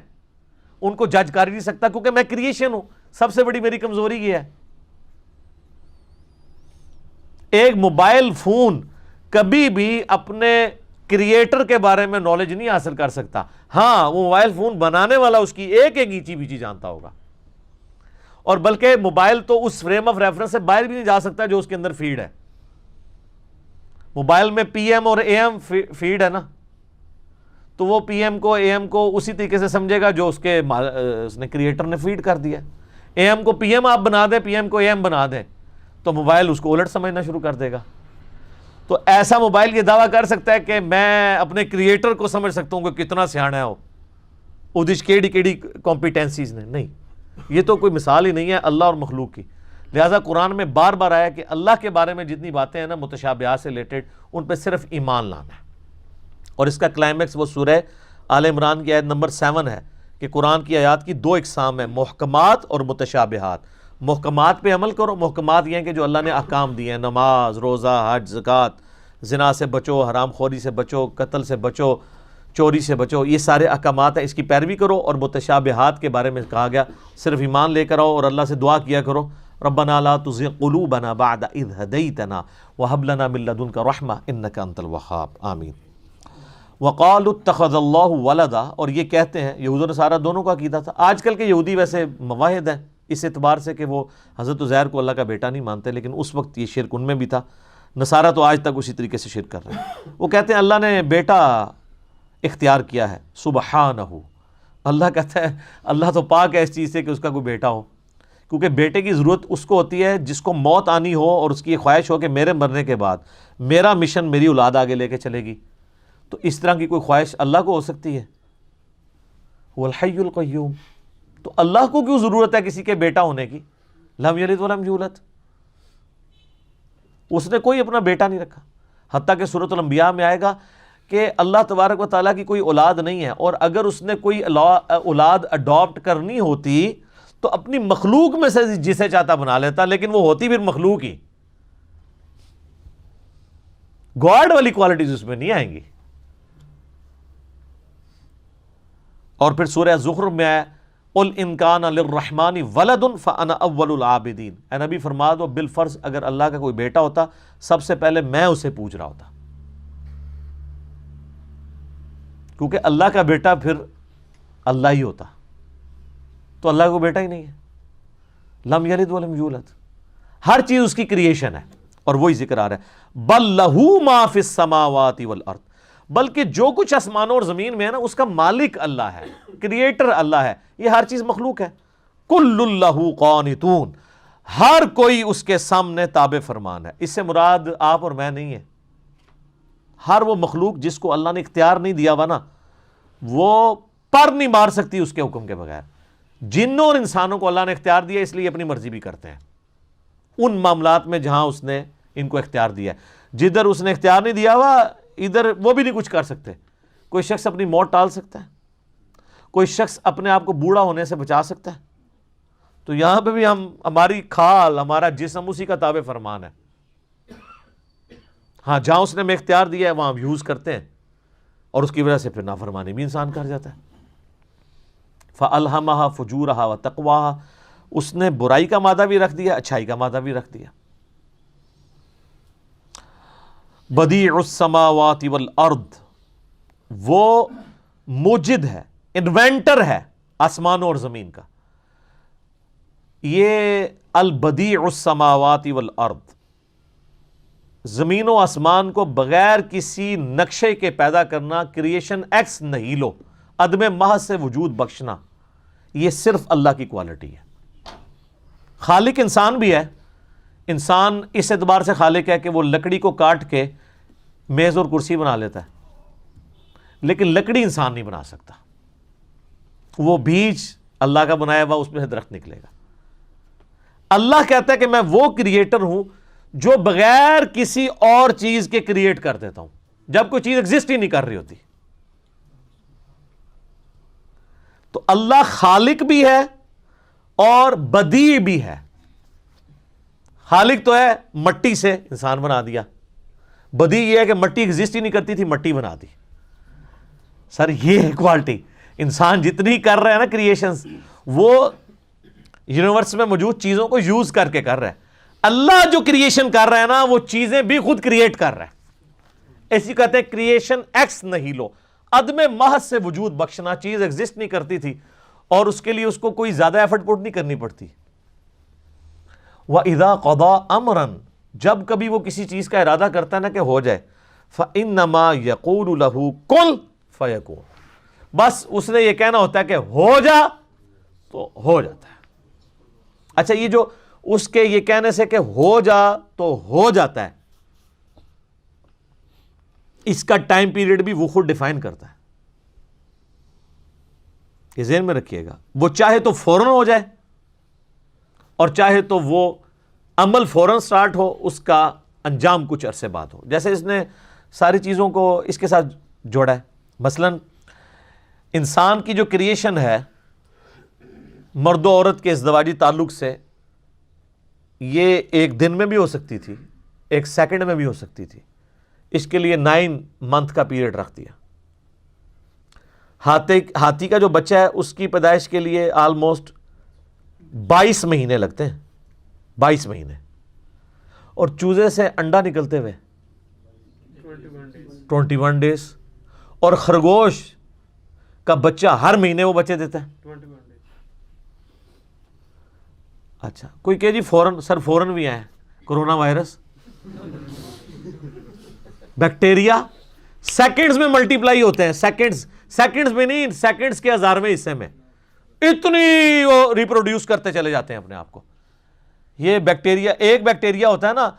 ان کو جج کر ہی نہیں سکتا، کیونکہ میں کریشن ہوں۔ سب سے بڑی میری کمزوری یہ ہے۔ ایک موبائل فون کبھی بھی اپنے کریٹر کے بارے میں نالج نہیں حاصل کر سکتا۔ ہاں، وہ موبائل فون بنانے والا اس کی ایک ایک اینچی بیچی جانتا ہوگا، اور بلکہ موبائل تو اس فریم آف ریفرنس سے باہر بھی نہیں جا سکتا جو اس کے اندر فیڈ ہے۔ موبائل میں پی ایم اور اے ایم فیڈ ہے نا، تو وہ پی ایم کو اے ایم کو اسی طریقے سے سمجھے گا جو اس نے کریٹر نے فیڈ کر دیا۔ اے ایم کو پی ایم آپ بنا دیں، پی ایم کو اے ایم بنا دیں، تو موبائل اس کو الٹ سمجھنا شروع کر دے گا۔ تو ایسا موبائل یہ دعویٰ کر سکتا ہے کہ میں اپنے کریٹر کو سمجھ سکتا ہوں کہ کتنا سیانا ہے وہ، ادھش کیڑی کمپیٹنسیز نے، نہیں، یہ تو کوئی مثال ہی نہیں ہے اللہ اور مخلوق کی۔ لہٰذا قرآن میں بار بار آیا کہ اللہ کے بارے میں جتنی باتیں ہیں نا متشابہات سے ریلیٹڈ، ان پہ صرف ایمان لانا ہے۔ اور اس کا کلائمیکس وہ سورہ آل عمران کی آیت نمبر 7 ہے کہ قرآن کی آیات کی 2 اقسام ہیں، محکمات اور متشابہات۔ محکمات پہ عمل کرو، محکمات یہ ہیں کہ جو اللہ نے احکام دیے ہیں، نماز، روزہ، حج، زکوٰۃ، زنا سے بچو، حرام خوری سے بچو، قتل سے بچو، چوری سے بچو، یہ سارے احکامات ہیں، اس کی پیروی کرو۔ اور متشابہات کے بارے میں کہا گیا صرف ایمان لے کر آؤ اور اللہ سے دعا کیا کرو، ربنا لا تزغ قلوبنا بعد اذ ہدیتنا وہب لنا من لدنک رحمہ انک انت الوہاب، آمین۔ وقالوا اتخذ اللہ ولدا، اور یہ کہتے ہیں، یہود و نصارہ دونوں کا عقیدہ تھا۔ آج کل کے یہودی ویسے مواحد ہیں اس اعتبار سے کہ وہ حضرت عزیر کو اللہ کا بیٹا نہیں مانتے، لیکن اس وقت یہ شرک ان میں بھی تھا۔ نصارہ تو آج تک اسی طریقے سے شرک کر رہے ہیں۔ وہ کہتے ہیں اللہ نے بیٹا اختیار کیا ہے، سبحانہ، اللہ کہتا ہے اللہ تو پاک ہے اس چیز سے کہ اس کا کوئی بیٹا ہو، کیونکہ بیٹے کی ضرورت اس کو ہوتی ہے جس کو موت آنی ہو اور اس کی یہ خواہش ہو کہ میرے مرنے کے بعد میرا مشن میری اولاد آگے لے کے چلے گی. تو اس طرح کی کوئی خواہش اللہ کو ہو سکتی ہے؟ هو الحی القیوم. تو اللہ کو کیوں ضرورت ہے کسی کے بیٹا ہونے کی؟ لم یلد ولم یولد. اس نے کوئی اپنا بیٹا نہیں رکھا. حتیٰ کہ سورۃ الانبیاء میں آئے گا کہ اللہ تبارک و تعالیٰ کی کوئی اولاد نہیں ہے، اور اگر اس نے کوئی اولاد اڈاپٹ کرنی ہوتی تو اپنی مخلوق میں سے جسے چاہتا بنا لیتا، لیکن وہ ہوتی پھر مخلوق ہی. گاڈ والی کوالٹیز اس میں نہیں آئیں گی. اور پھر سورہ زخرف میں آیا قل ان کان للرحمن ولد فانا اول العابدین. اے نبی فرما دو بالفرض اگر اللہ کا کوئی بیٹا ہوتا سب سے پہلے میں اسے پوچھ رہا ہوتا، کیونکہ اللہ کا بیٹا پھر اللہ ہی ہوتا. تو اللہ کو بیٹا ہی نہیں ہے. لم یلد ولم یولد. ہر چیز اس کی کریشن ہے، اور وہی ذکر آ رہا ہے بل لہ ما فی السماوات والارض. بلکہ جو کچھ آسمانوں اور زمین میں ہے نا اس کا مالک اللہ ہے، کریٹر اللہ ہے. یہ ہر چیز مخلوق ہے. کل لہ قانتون. ہر کوئی اس کے سامنے تابع فرمان ہے. اس سے مراد آپ اور میں نہیں ہے. ہر وہ مخلوق جس کو اللہ نے اختیار نہیں دیا ہوا نا، وہ پر نہیں مار سکتی اس کے حکم کے بغیر. جنوں اور انسانوں کو اللہ نے اختیار دیا، اس لیے اپنی مرضی بھی کرتے ہیں ان معاملات میں جہاں اس نے ان کو اختیار دیا ہے. جدھر اس نے اختیار نہیں دیا ہوا ادھر وہ بھی نہیں کچھ کر سکتے. کوئی شخص اپنی موت ٹال سکتا ہے، کوئی شخص اپنے آپ کو بوڑھا ہونے سے بچا سکتا ہے. تو یہاں پہ بھی ہماری کھال، ہمارا جسم اسی کا تابع فرمان ہے. ہاں جہاں اس نے ہمیں اختیار دیا ہے وہاں ہم یوز کرتے ہیں، اور اس کی وجہ سے پھر نافرمانی بھی انسان کر جاتا ہے. فَأَلْهَمَهَا فُجُورَهَا وَتَقْوَاهَا. اس نے برائی کا مادہ بھی رکھ دیا، اچھائی کا مادہ بھی رکھ دیا. بدیع السماوات والارض. وہ موجد ہے، انوینٹر ہے آسمانوں اور زمین کا. یہ البدیع السماوات والارض، زمین و آسمان کو بغیر کسی نقشے کے پیدا کرنا، کریشن ایکس نہیلو، عدم محض سے وجود بخشنا، یہ صرف اللہ کی کوالٹی ہے. خالق انسان بھی ہے. انسان اس اعتبار سے خالق ہے کہ وہ لکڑی کو کاٹ کے میز اور کرسی بنا لیتا ہے، لیکن لکڑی انسان نہیں بنا سکتا. وہ بیج اللہ کا بنایا ہوا اس میں سے درخت نکلے گا. اللہ کہتا ہے کہ میں وہ کریٹر ہوں جو بغیر کسی اور چیز کے کریٹ کر دیتا ہوں جب کوئی چیز ایگزسٹ ہی نہیں کر رہی ہوتی. تو اللہ خالق بھی ہے اور بدیع بھی ہے. خالق تو ہے مٹی سے انسان بنا دیا، بدیع یہ ہے کہ مٹی ایگزسٹ ہی نہیں کرتی تھی، مٹی بنا دی. سر یہ ہے کوالٹی. انسان جتنی کر رہا ہے نا کریشنز، وہ یونیورس میں موجود چیزوں کو یوز کر کے کر رہا ہے. اللہ جو کریشن کر رہا ہے نا وہ چیزیں بھی خود کریٹ کر رہا ہے. ایسی کہتے ہیں کریشن ایکس نہیلو، عدم محض سے وجود بخشنا. چیز ایگزسٹ نہیں کرتی تھی اور اس کے لیے اس کو کوئی زیادہ ایفرٹ پٹ نہیں کرنی پڑتی. وَإِذَا قَضَى أَمْرًا. جب کبھی وہ کسی چیز کا ارادہ کرتا ہے نا کہ ہو جائے، فَإِنَّمَا يَقُولُ لَهُ كُن فَيَكُونُ. بس اس نے یہ کہنا ہوتا ہے کہ ہو جا تو ہو جاتا ہے. اچھا یہ جو اس کے یہ کہنے سے کہ ہو جا تو ہو جاتا ہے، اس کا ٹائم پیریڈ بھی وہ خود ڈیفائن کرتا ہے. یہ ذہن میں رکھیے گا. وہ چاہے تو فوراً ہو جائے اور چاہے تو وہ عمل فوراً سٹارٹ ہو، اس کا انجام کچھ عرصے بعد ہو. جیسے اس نے ساری چیزوں کو اس کے ساتھ جوڑا ہے. مثلا انسان کی جو کریشن ہے مرد و عورت کے ازدواجی تعلق سے، یہ ایک دن میں بھی ہو سکتی تھی، ایک سیکنڈ میں بھی ہو سکتی تھی. اس کے لیے 9 منتھ کا پیریڈ رکھ دیا. ہاتھی کا جو بچہ ہے اس کی پیدائش کے لیے آلموسٹ 22 مہینے لگتے ہیں. 22 مہینے. اور چوزے سے انڈا نکلتے ہوئے 21 ڈیز. اور خرگوش کا بچہ ہر مہینے وہ بچے دیتا ہے. اچھا کوئی کہ جی فورن، سر فورن بھی آئے کرونا وائرس، بیکٹیریا سیکنڈز میں ملٹی پلائی ہوتے ہیں. سیکنڈز میں نہیں، سیکنڈز کے 1000ویں حصے میں. اتنی وہ ریپروڈیوس کرتے چلے جاتے ہیں اپنے آپ کو. یہ بیکٹیریا، ایک بیکٹیریا ہوتا ہے نا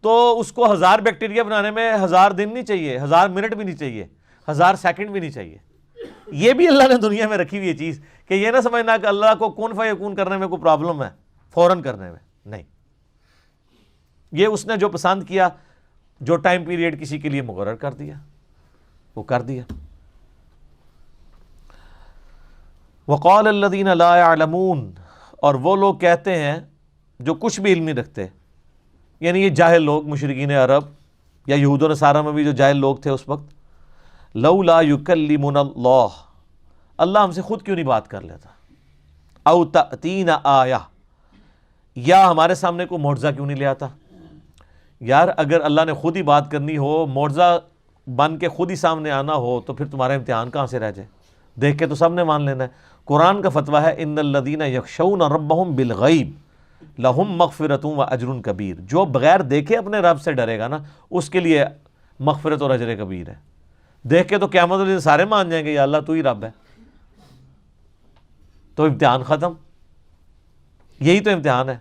تو اس کو 1000 بیکٹیریا بنانے میں 1000 دن نہیں چاہیے، 1000 منٹ بھی نہیں چاہیے، 1000 سیکنڈ بھی نہیں چاہیے. یہ بھی اللہ نے دنیا میں رکھی ہوئی یہ چیز کہ یہ نہ سمجھنا کہ اللہ کو کن فیکون کرنے میں کوئی پرابلم ہے، فوراً کرنے میں نہیں. یہ اس نے جو پسند کیا، جو ٹائم پیریڈ کسی کے لیے مقرر کر دیا وہ کر دیا. وقال الذین لا يعلمون، اور وہ لوگ کہتے ہیں جو کچھ بھی علم نہیں رکھتے، یعنی یہ جاہل لوگ، مشرکین عرب یا یہود و نصارہ میں بھی جو جاہل لوگ تھے اس وقت، لولا یکلمنا اللہ، اللہ ہم سے خود کیوں نہیں بات کر لیتا، او تأتینا آیہ، یا ہمارے سامنے کوئی معجزہ کیوں نہیں لے آتا. یار اگر اللہ نے خود ہی بات کرنی ہو، معجزہ بن کے خود ہی سامنے آنا ہو، تو پھر تمہارا امتحان کہاں سے رہ جائے؟ دیکھ کے تو سب نے مان لینا ہے. قرآن کا فتویٰ ہے ان الذین یخشون ربہم بالغیب لہم مغفرۃ و اجر کبیر. جو بغیر دیکھے اپنے رب سے ڈرے گا نا، اس کے لیے مغفرت اور اجر کبیر ہے. دیکھ کے تو قیامت والے دن سارے مان جائیں گے یا اللہ تو ہی رب ہے، تو امتحان ختم. یہی تو امتحان ہے.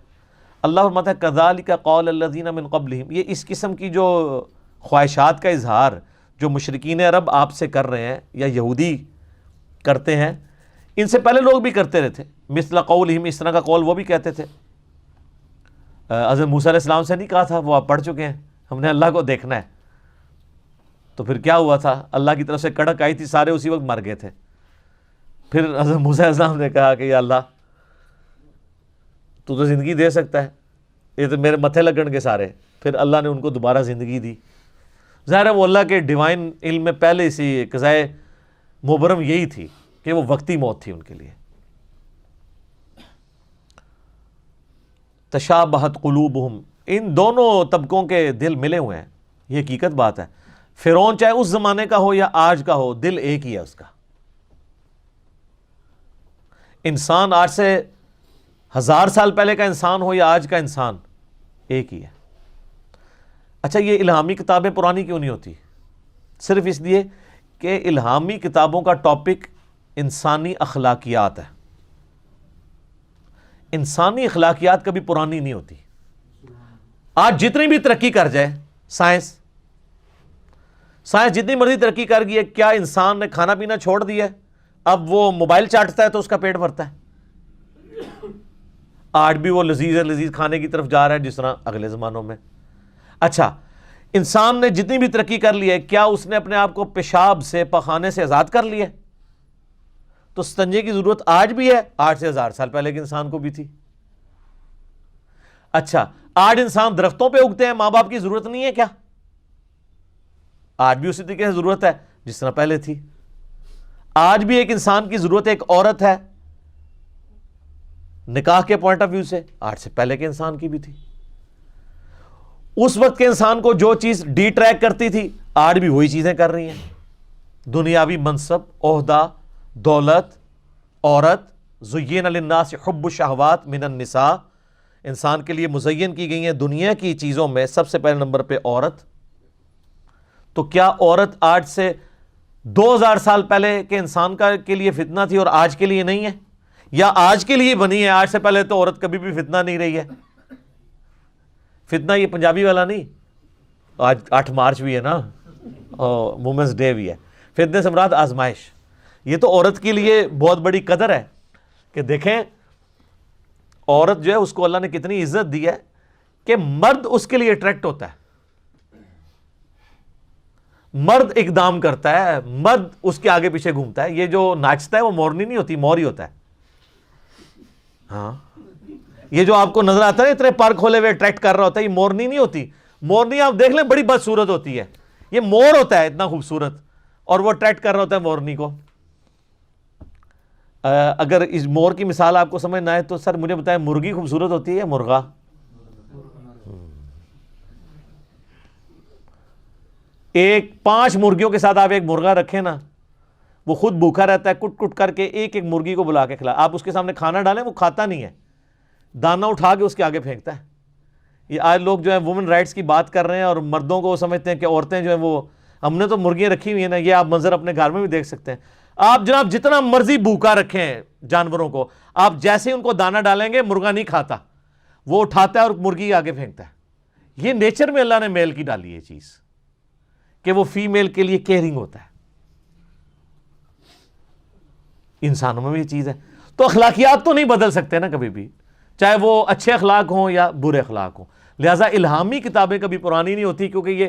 اللہ فرماتا ہے کذالک قول الذین من قبلہم، یہ اس قسم کی جو خواہشات کا اظہار جو مشرکین عرب آپ سے کر رہے ہیں یا یہودی کرتے ہیں، ان سے پہلے لوگ بھی کرتے رہے تھے. مثل قولہم، اس طرح کا قول وہ بھی کہتے تھے. حضرت موسیٰ علیہ السلام سے نہیں کہا تھا، وہ آپ پڑھ چکے ہیں، ہم نے اللہ کو دیکھنا ہے. تو پھر کیا ہوا تھا؟ اللہ کی طرف سے کڑک آئی تھی، سارے اسی وقت مر گئے تھے. پھر حضرت موسیٰ علیہ السلام نے کہا کہ یا اللہ تو زندگی دے سکتا ہے، یہ تو میرے متھے لگن کے سارے. پھر اللہ نے ان کو دوبارہ زندگی دی. ظاہر ہے وہ اللہ کے ڈیوائن علم میں پہلے اسی قضائے مبرم یہی تھی کہ وہ وقتی موت تھی ان کے لیے. تشابہت قلوبہم، ان دونوں طبقوں کے دل ملے ہوئے ہیں، یہ حقیقت بات ہے. فرعون چاہے اس زمانے کا ہو یا آج کا ہو، دل ایک ہی ہے اس کا. انسان آج سے 1000 سال پہلے کا انسان ہو یا آج کا انسان، ایک ہی ہے. اچھا یہ الہامی کتابیں پرانی کیوں نہیں ہوتی؟ صرف اس لیے کہ الہامی کتابوں کا ٹاپک انسانی اخلاقیات ہے. انسانی اخلاقیات کبھی پرانی نہیں ہوتی. آج جتنی بھی ترقی کر جائے سائنس جتنی مرضی ترقی کر گئی ہے، کیا انسان نے کھانا پینا چھوڑ دیا ہے؟ اب وہ موبائل چاٹتا ہے تو اس کا پیٹ بھرتا ہے. آج بھی وہ لذیذ کھانے کی طرف جا رہا ہے جس طرح اگلے زمانوں میں. اچھا انسان نے جتنی بھی ترقی کر لی ہے، کیا اس نے اپنے آپ کو پیشاب سے، پخانے سے آزاد کر لیا ہے؟ تو استنجے کی ضرورت آج بھی ہے، آج سے 1000 سال پہلے کے انسان کو بھی تھی. اچھا آج انسان درختوں پہ اگتے ہیں، ماں باپ کی ضرورت نہیں ہے کیا؟ آج بھی اسی طریقے سے ضرورت ہے جس طرح پہلے تھی. آج بھی ایک انسان کی ضرورت ایک عورت ہے نکاح کے پوائنٹ آف ویو سے، آج سے پہلے کے انسان کی بھی تھی. اس وقت کے انسان کو جو چیز ڈی ٹریک کرتی تھی، آج بھی وہی چیزیں کر رہی ہیں. دنیاوی منصب، عہدہ، دولت، عورت. زین للناس حب الشہوات من النساء، انسان کے لیے مزین کی گئی ہیں دنیا کی چیزوں میں سب سے پہلے نمبر پہ عورت. تو کیا عورت آج سے 2000 سال پہلے کے انسان کے لیے فتنہ تھی اور آج کے لیے نہیں ہے؟ یا آج کے لیے بنی ہے، آج سے پہلے تو عورت کبھی بھی فتنہ نہیں رہی ہے؟ فتنہ یہ پنجابی والا نہیں، آج 8 مارچ بھی ہے نا، وومنس ڈے بھی ہے. فتنے سے مراد آزمائش. یہ تو عورت کے لیے بہت بڑی قدر ہے کہ دیکھیں عورت جو ہے اس کو اللہ نے کتنی عزت دی ہے کہ مرد اس کے لیے اٹریکٹ ہوتا ہے، مرد اقدام کرتا ہے، مرد اس کے آگے پیچھے گھومتا ہے. یہ جو ناچتا ہے وہ مورنی نہیں ہوتی، مور ہی ہوتا ہے. ہاں یہ جو آپ کو نظر آتا ہے اتنے پر کھولے ہوئے اٹریکٹ کر رہا ہوتا ہے، یہ مورنی نہیں ہوتی. مورنی آپ دیکھ لیں بڑی بدصورت ہوتی ہے، یہ مور ہوتا ہے اتنا خوبصورت اور وہ اٹریکٹ کر رہا ہوتا ہے مورنی کو. اگر اس مور کی مثال آپ کو سمجھ نہ آئے تو سر مجھے بتائیں مرغی خوبصورت ہوتی ہے یا مرغا؟ ایک 5 مرغیوں کے ساتھ آپ ایک مرغا رکھیں نا، وہ خود بھوکا رہتا ہے، کٹ کٹ کر کے ایک ایک مرغی کو بلا کے کھلا. آپ اس کے سامنے کھانا ڈالیں وہ کھاتا نہیں ہے، دانہ اٹھا کے اس کے آگے پھینکتا ہے. یہ آج لوگ جو ہیں وومن رائٹس کی بات کر رہے ہیں اور مردوں کو وہ سمجھتے ہیں کہ عورتیں جو ہیں وہ، ہم نے تو مرغیاں رکھی ہوئی ہیں نا. یہ آپ منظر اپنے گھر میں بھی دیکھ سکتے ہیں. آپ جناب جتنا مرضی بھوکا رکھیں جانوروں کو، آپ جیسے ان کو دانہ ڈالیں گے مرغا نہیں کھاتا، وہ اٹھاتا ہے اور مرغی آگے پھینکتا ہے۔ یہ نیچر میں اللہ نے میل کی ڈالی ہے چیز کہ وہ فیمیل کے لیے کیئرنگ ہوتا ہے۔ انسانوں میں بھی یہ چیز ہے۔ تو اخلاقیات تو نہیں بدل سکتے نا کبھی بھی، چاہے وہ اچھے اخلاق ہوں یا برے اخلاق ہوں۔ لہٰذا الہامی کتابیں کبھی پرانی نہیں ہوتی، کیونکہ یہ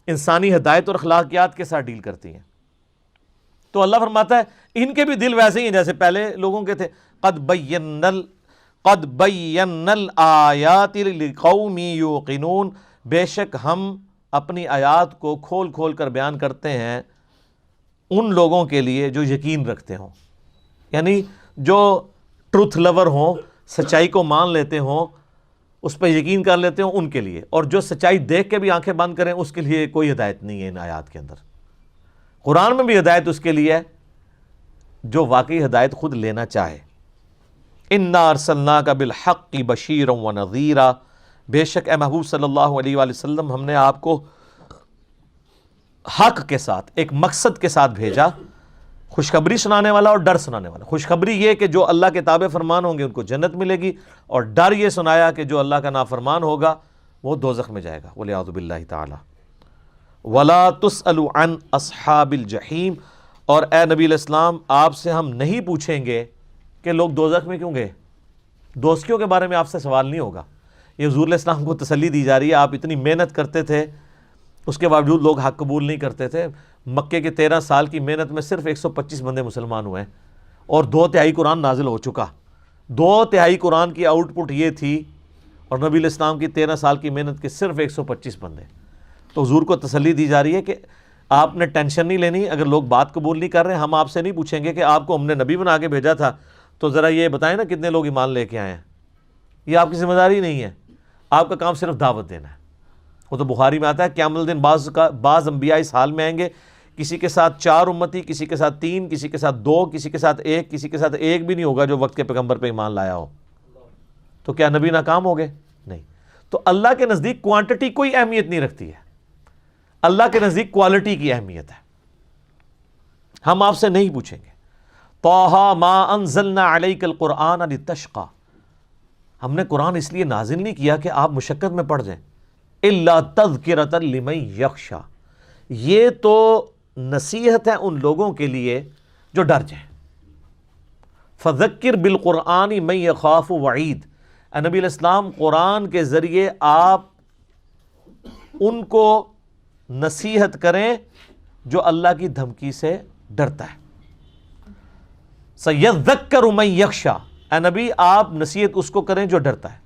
انسانی ہدایت اور اخلاقیات کے ساتھ ڈیل کرتی ہیں۔ تو اللہ فرماتا ہے ان کے بھی دل ویسے ہی ہیں جیسے پہلے لوگوں کے تھے۔ قد بینا الآیات لقوم یوقنون، بے شک ہم اپنی آیات کو کھول کھول کر بیان کرتے ہیں ان لوگوں کے لیے جو یقین رکھتے ہوں، یعنی جو ٹروتھ لور ہوں، سچائی کو مان لیتے ہوں، اس پہ یقین کر لیتے ہوں، ان کے لیے۔ اور جو سچائی دیکھ کے بھی آنکھیں بند کریں اس کے لیے کوئی ہدایت نہیں ہے ان آیات کے اندر۔ قرآن میں بھی ہدایت اس کے لیے ہے جو واقعی ہدایت خود لینا چاہے۔ اِنَّا أَرْسَلْنَاكَ بِالْحَقِّ بَشِيرًا وَنَذِيرًا، بے شک اے محبوب صلی اللہ علیہ وآلہ وسلم ہم نے آپ کو حق کے ساتھ، ایک مقصد کے ساتھ بھیجا، خوشخبری سنانے والا اور ڈر سنانے والا۔ خوشخبری یہ کہ جو اللہ کے تابع فرمان ہوں گے ان کو جنت ملے گی، اور ڈر یہ سنایا کہ جو اللہ کا نافرمان ہوگا وہ دوزخ میں جائے گا، وَلِعِیَاذُ بِاللَّهِ تَعَالَى۔ وَلَا تُسْأَلُ عَنْ أَصْحَابِ الْجَحِيمِ، اور اے نبی علیہ السلام آپ سے ہم نہیں پوچھیں گے کہ لوگ دوزخ میں کیوں گئے، دوزخیوں کے بارے میں آپ سے سوال نہیں ہوگا۔ یہ حضور علیہ السلام کو تسلی دی جا رہی ہے، آپ اتنی محنت کرتے تھے اس کے باوجود لوگ حق قبول نہیں کرتے تھے۔ مکے کے 13 سال کی محنت میں صرف 125 بندے مسلمان ہوئے ہیں، اور 2/3 قرآن نازل ہو چکا۔ 2/3 قرآن کی آؤٹ پٹ یہ تھی، اور نبی علیہ السلام کی 13 سال کی محنت کے صرف 125 بندے۔ تو حضور کو تسلی دی جا رہی ہے کہ آپ نے ٹینشن نہیں لینی، اگر لوگ بات قبول نہیں کر رہے ہم آپ سے نہیں پوچھیں گے کہ آپ کو ہم نے نبی بنا کے بھیجا تھا تو ذرا یہ بتائیں نا کتنے لوگ ایمان لے کے آئے ہیں۔ یہ آپ کی ذمہ داری نہیں ہے، آپ کا کام صرف دعوت دینا ہے۔ وہ تو بخاری میں آتا ہے قیامت الدین بعض انبیاء اس حال میں آئیں گے، کسی کے ساتھ 4 امتی، کسی کے ساتھ 3، کسی کے ساتھ 2، کسی کے ساتھ 1، کسی کے ساتھ 1 بھی نہیں ہوگا جو وقت کے پیغمبر پہ ایمان لایا ہو۔ تو کیا نبی ناکام ہو گئے؟ نہیں۔ تو اللہ کے نزدیک کوانٹٹی کوئی اہمیت نہیں رکھتی ہے، اللہ کے نزدیک کوالٹی کی اہمیت ہے۔ ہم آپ سے نہیں پوچھیں گے۔ طٰہٰ مَا أَنزَلْنَا عَلَيْكَ الْقُرْآنَ لِتَشْقَىٰ، ہم نے قرآن اس لیے نازل نہیں کیا کہ آپ مشقت میں پڑ جائیں۔ إِلَّا تَذْكِرَةً لِمَن يَخْشَىٰ، یہ تو نصیحت ہے ان لوگوں کے لیے جو ڈر جائیں۔ فَذَكِّرْ بِالْقُرْآنِ مَن يَخَافُ وَعِيدٍ، اے نبی علیہ السلام قرآن کے ذریعے آپ ان کو نصیحت کریں جو اللہ کی دھمکی سے ڈرتا ہے۔ سَيَذَّكَّرُ مَن يَخْشَىٰ، اے نبی آپ نصیحت اس کو کریں جو ڈرتا ہے۔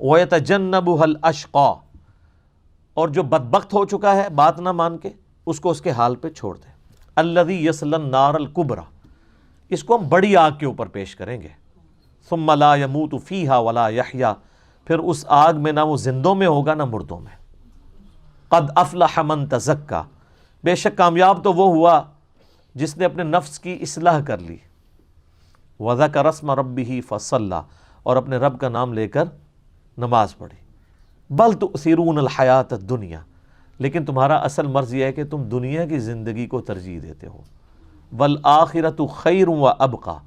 وَيَتَجَنَّبُهَا الْأَشْقَىٰ، اور جو بدبخت ہو چکا ہے بات نہ مان کے اس کو اس کے حال پہ چھوڑ دیں۔ الَّذِي يَصْلَى النَّارَ الْكُبْرَىٰ، اس کو ہم بڑی آگ کے اوپر پیش کریں گے۔ ثُمَّ لَا يَمُوتُ فِيهَا وَلَا يَحْيَىٰ، پھر اس آگ میں نہ وہ زندوں میں ہوگا نہ مردوں میں۔ قَدْ أَفْلَحَ مَن تَزَكَّىٰ، بے شک کامیاب تو وہ ہوا جس نے اپنے نفس کی اصلاح کر لی۔ وَذَكَرَ اسْمَ رَبِّهِ فَصَلَّىٰ، اور اپنے رب کا نام لے کر نماز پڑھی۔ بل تؤثرون الحیات الدنیا، لیکن تمہارا اصل مرض یہ ہے کہ تم دنیا کی زندگی کو ترجیح دیتے ہو۔ والآخرۃ خیر وابقیٰ،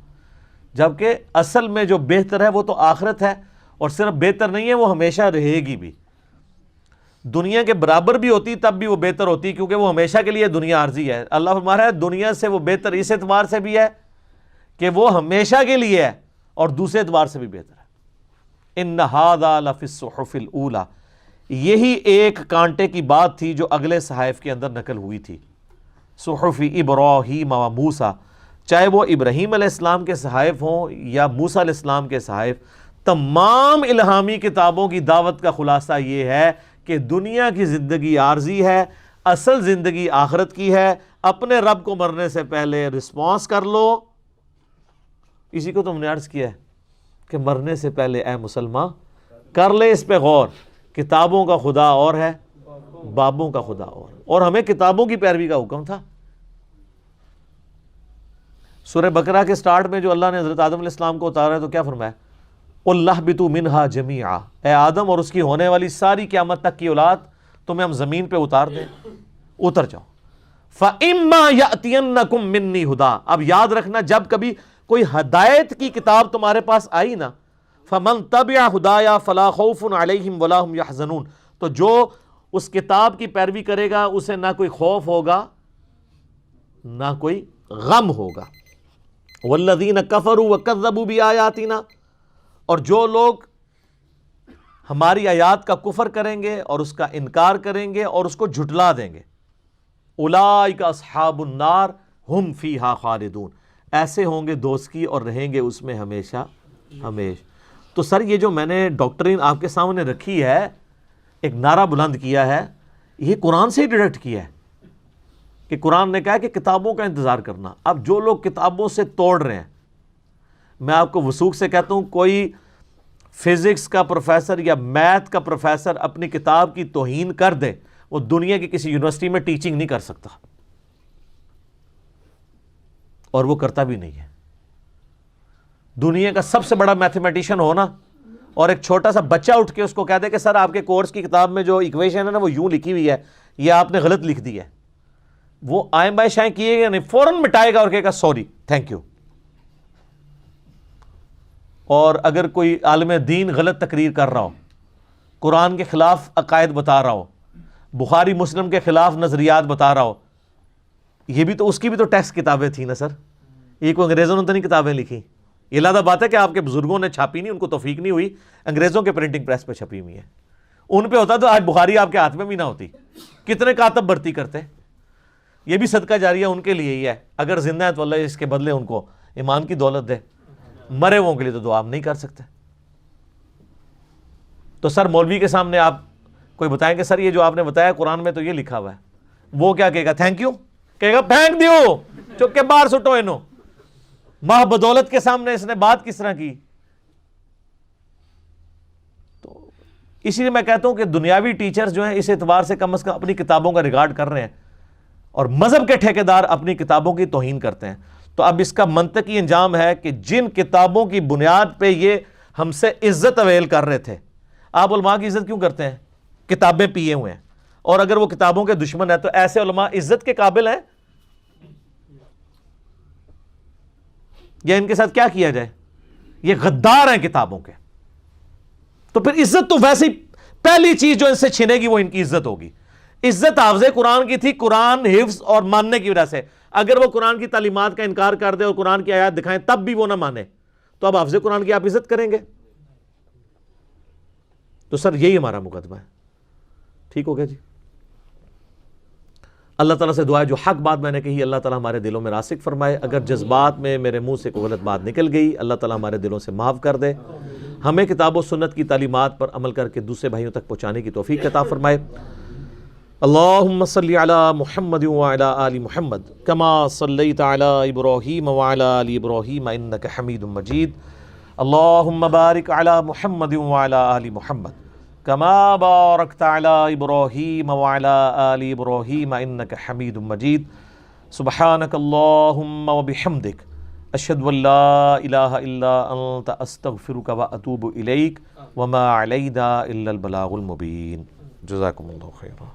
جبکہ اصل میں جو بہتر ہے وہ تو آخرت ہے، اور صرف بہتر نہیں ہے وہ ہمیشہ رہے گی بھی۔ دنیا کے برابر بھی ہوتی تب بھی وہ بہتر ہوتی، کیونکہ وہ ہمیشہ کے لیے دنیا عارضی ہے۔ اللہ فرما رہا ہے دنیا سے وہ بہتر اس اعتبار سے بھی ہے کہ وہ ہمیشہ کے لیے ہے، اور دوسرے اعتبار سے بھی بہتر ہے۔ ان ھذا لفی الصحف الاولی، یہی ایک کانٹے کی بات تھی جو اگلے صحائف کے اندر نقل ہوئی تھی۔ صحف ابراہیم و موسیٰ، چاہے وہ ابراہیم علیہ السلام کے صحائف ہوں یا موسیٰ علیہ السلام کے صحائف، تمام الہامی کتابوں کی دعوت کا خلاصہ یہ ہے کہ دنیا کی زندگی عارضی ہے، اصل زندگی آخرت کی ہے۔ اپنے رب کو مرنے سے پہلے رسپانس کر لو۔ اسی کو تم نے عرض کیا ہے کہ مرنے سے پہلے اے مسلمان کر لے اس پہ غور، کتابوں کا خدا اور ہے، بابوں کا خدا اور ہمیں کتابوں کی پیروی کا حکم تھا۔ سورہ بقرہ کے سٹارٹ میں جو اللہ نے حضرت آدم علیہ السلام کو اتارا ہے تو کیا فرمایا؟ قُلْ اهْبِطُوا مِنْهَا جَمِيعًا، اے آدم اور اس کی ہونے والی ساری قیامت تک کی اولاد تمہیں ہم زمین پہ اتار دیں، اتر جاؤ۔ فَإِمَّا يَأْتِيَنَّكُم مِّنِّي ہُدًى. اب یاد رکھنا جب کبھی کوئی ہدایت کی کتاب تمہارے پاس آئی نا، فَمَن تَبِعَ ہُدَايَا فَلَا خَوْفٌ عَلَيْهِمْ وَلَا هُمْ يَحْزَنُونَ. تو جو اس کتاب کی پیروی کرے گا اسے نہ کوئی خوف ہوگا نہ کوئی غم ہوگا. وَالَّذِينَ كَفَرُوا وَكَذَّبُوا بِآيَاتِنَا، اور جو لوگ ہماری آیات کا کفر کریں گے اور اس کا انکار کریں گے اور اس کو جھٹلا دیں گے، اولئک اصحاب النار ہم فیہا خالدون، ایسے ہوں گے دوست کی اور رہیں گے اس میں ہمیشہ ہمیشہ. تو سر یہ جو میں نے ڈاکٹرین آپ کے سامنے رکھی ہے، ایک نعرہ بلند کیا ہے، یہ قرآن سے ہی ڈائریکٹ کیا ہے کہ قرآن نے کہا ہے کہ کتابوں کا انتظار کرنا. اب جو لوگ کتابوں سے توڑ رہے ہیں، میں آپ کو وثوق سے کہتا ہوں کوئی فزکس کا پروفیسر یا میتھ کا پروفیسر اپنی کتاب کی توہین کر دے، وہ دنیا کی کسی یونیورسٹی میں ٹیچنگ نہیں کر سکتا، اور وہ کرتا بھی نہیں ہے. دنیا کا سب سے بڑا میتھمیٹیشین ہونا اور ایک چھوٹا سا بچہ اٹھ کے اس کو کہہ دے کہ سر آپ کے کورس کی کتاب میں جو ایکویشن ہے نا وہ یوں لکھی ہوئی ہے، یہ آپ نے غلط لکھ دی ہے، وہ آئیں بائیں شائیں کیے گا نہیں، فوراً مٹائے گا اور کہے گا سوری تھینک یو. اور اگر کوئی عالم دین غلط تقریر کر رہا ہو، قرآن کے خلاف عقائد بتا رہا ہو، بخاری مسلم کے خلاف نظریات بتا رہا ہو، یہ بھی تو اس کی بھی تو ٹیکسٹ کتابیں تھیں نا سر، یہ کوئی انگریزوں نے تو نہیں کتابیں لکھی. یہ علیحدہ بات ہے کہ آپ کے بزرگوں نے چھاپی نہیں، ان کو توفیق نہیں ہوئی، انگریزوں کے پرنٹنگ پریس پہ چھپی ہوئی ہے. ان پہ ہوتا تو آج بخاری آپ کے ہاتھ میں بھی نہ ہوتی. کتنے کاتب بھرتی کرتے، یہ بھی صدقہ جاریہ ان کے لیے ہی ہے. اگر زندہ ہے تو اللہ اس کے بدلے ان کو ایمان کی دولت دے، مرے ہووں کے لیے تو دعا ہم نہیں کر سکتے. تو سر مولوی کے سامنے آپ کوئی بتائیں کہ سر یہ جو آپ نے بتایا قرآن میں تو یہ لکھا ہوا ہے، وہ کیا کہے گا؟ تھینک یو کہے گا، پھینک دیو چپ کے باہر سٹو انہوں. ماہ بدولت کے سامنے اس نے بات کس طرح کی. تو اسی لیے میں کہتا ہوں کہ دنیاوی ٹیچرز جو ہیں اس اعتبار سے کم از کم اپنی کتابوں کا ریکارڈ کر رہے ہیں، اور مذہب کے ٹھیکیدار اپنی کتابوں کی توہین کرتے ہیں. تو اب اس کا منطقی انجام ہے کہ جن کتابوں کی بنیاد پہ یہ ہم سے عزت اویل کر رہے تھے، آپ علماء کی عزت کیوں کرتے ہیں؟ کتابیں پیے ہوئے ہیں. اور اگر وہ کتابوں کے دشمن ہیں تو ایسے علماء عزت کے قابل ہیں یا ان کے ساتھ کیا کیا جائے؟ یہ غدار ہیں کتابوں کے. تو پھر عزت تو ویسے ہی پہلی چیز جو ان سے چھینے گی وہ ان کی عزت ہوگی. عزت حافظ قرآن کی تھی، قرآن حفظ اور ماننے کی وجہ سے. اگر وہ قرآن کی تعلیمات کا انکار کر دے اور قرآن کی آیات دکھائیں تب بھی وہ نہ مانے، تو اب حافظ قرآن کی آپ عزت کریں گے؟ تو سر یہی ہمارا مقدمہ ہے. ٹھیک ہو گیا جی. اللہ تعالیٰ سے دعا ہے جو حق بات میں نے کہی اللہ تعالیٰ ہمارے دلوں میں راسخ فرمائے. اگر جذبات میں میرے منہ سے کوئی غلط بات نکل گئی اللہ تعالیٰ ہمارے دلوں سے معاف کر دے. ہمیں کتاب و سنت کی تعلیمات پر عمل کر کے دوسرے بھائیوں تک پہنچانے کی توفیق عطا فرمائے. اللہم صلی علی محمد وعلی آل محمد کما صلیت علی ابراہیم وعلی آل ابراہیم انک حمید مجید. اللہم بارک علی محمد وعلی آل محمد کما بارکت علی ابراہیم وعلی آل ابراہیم انک حمید مجید. سبحانک اللہم وبحمدک اشہد ان لا الہ الا انت استغفرک واتوب الیک وما علینا الا البلاغ المبین. جزاکم اللہ خیرا.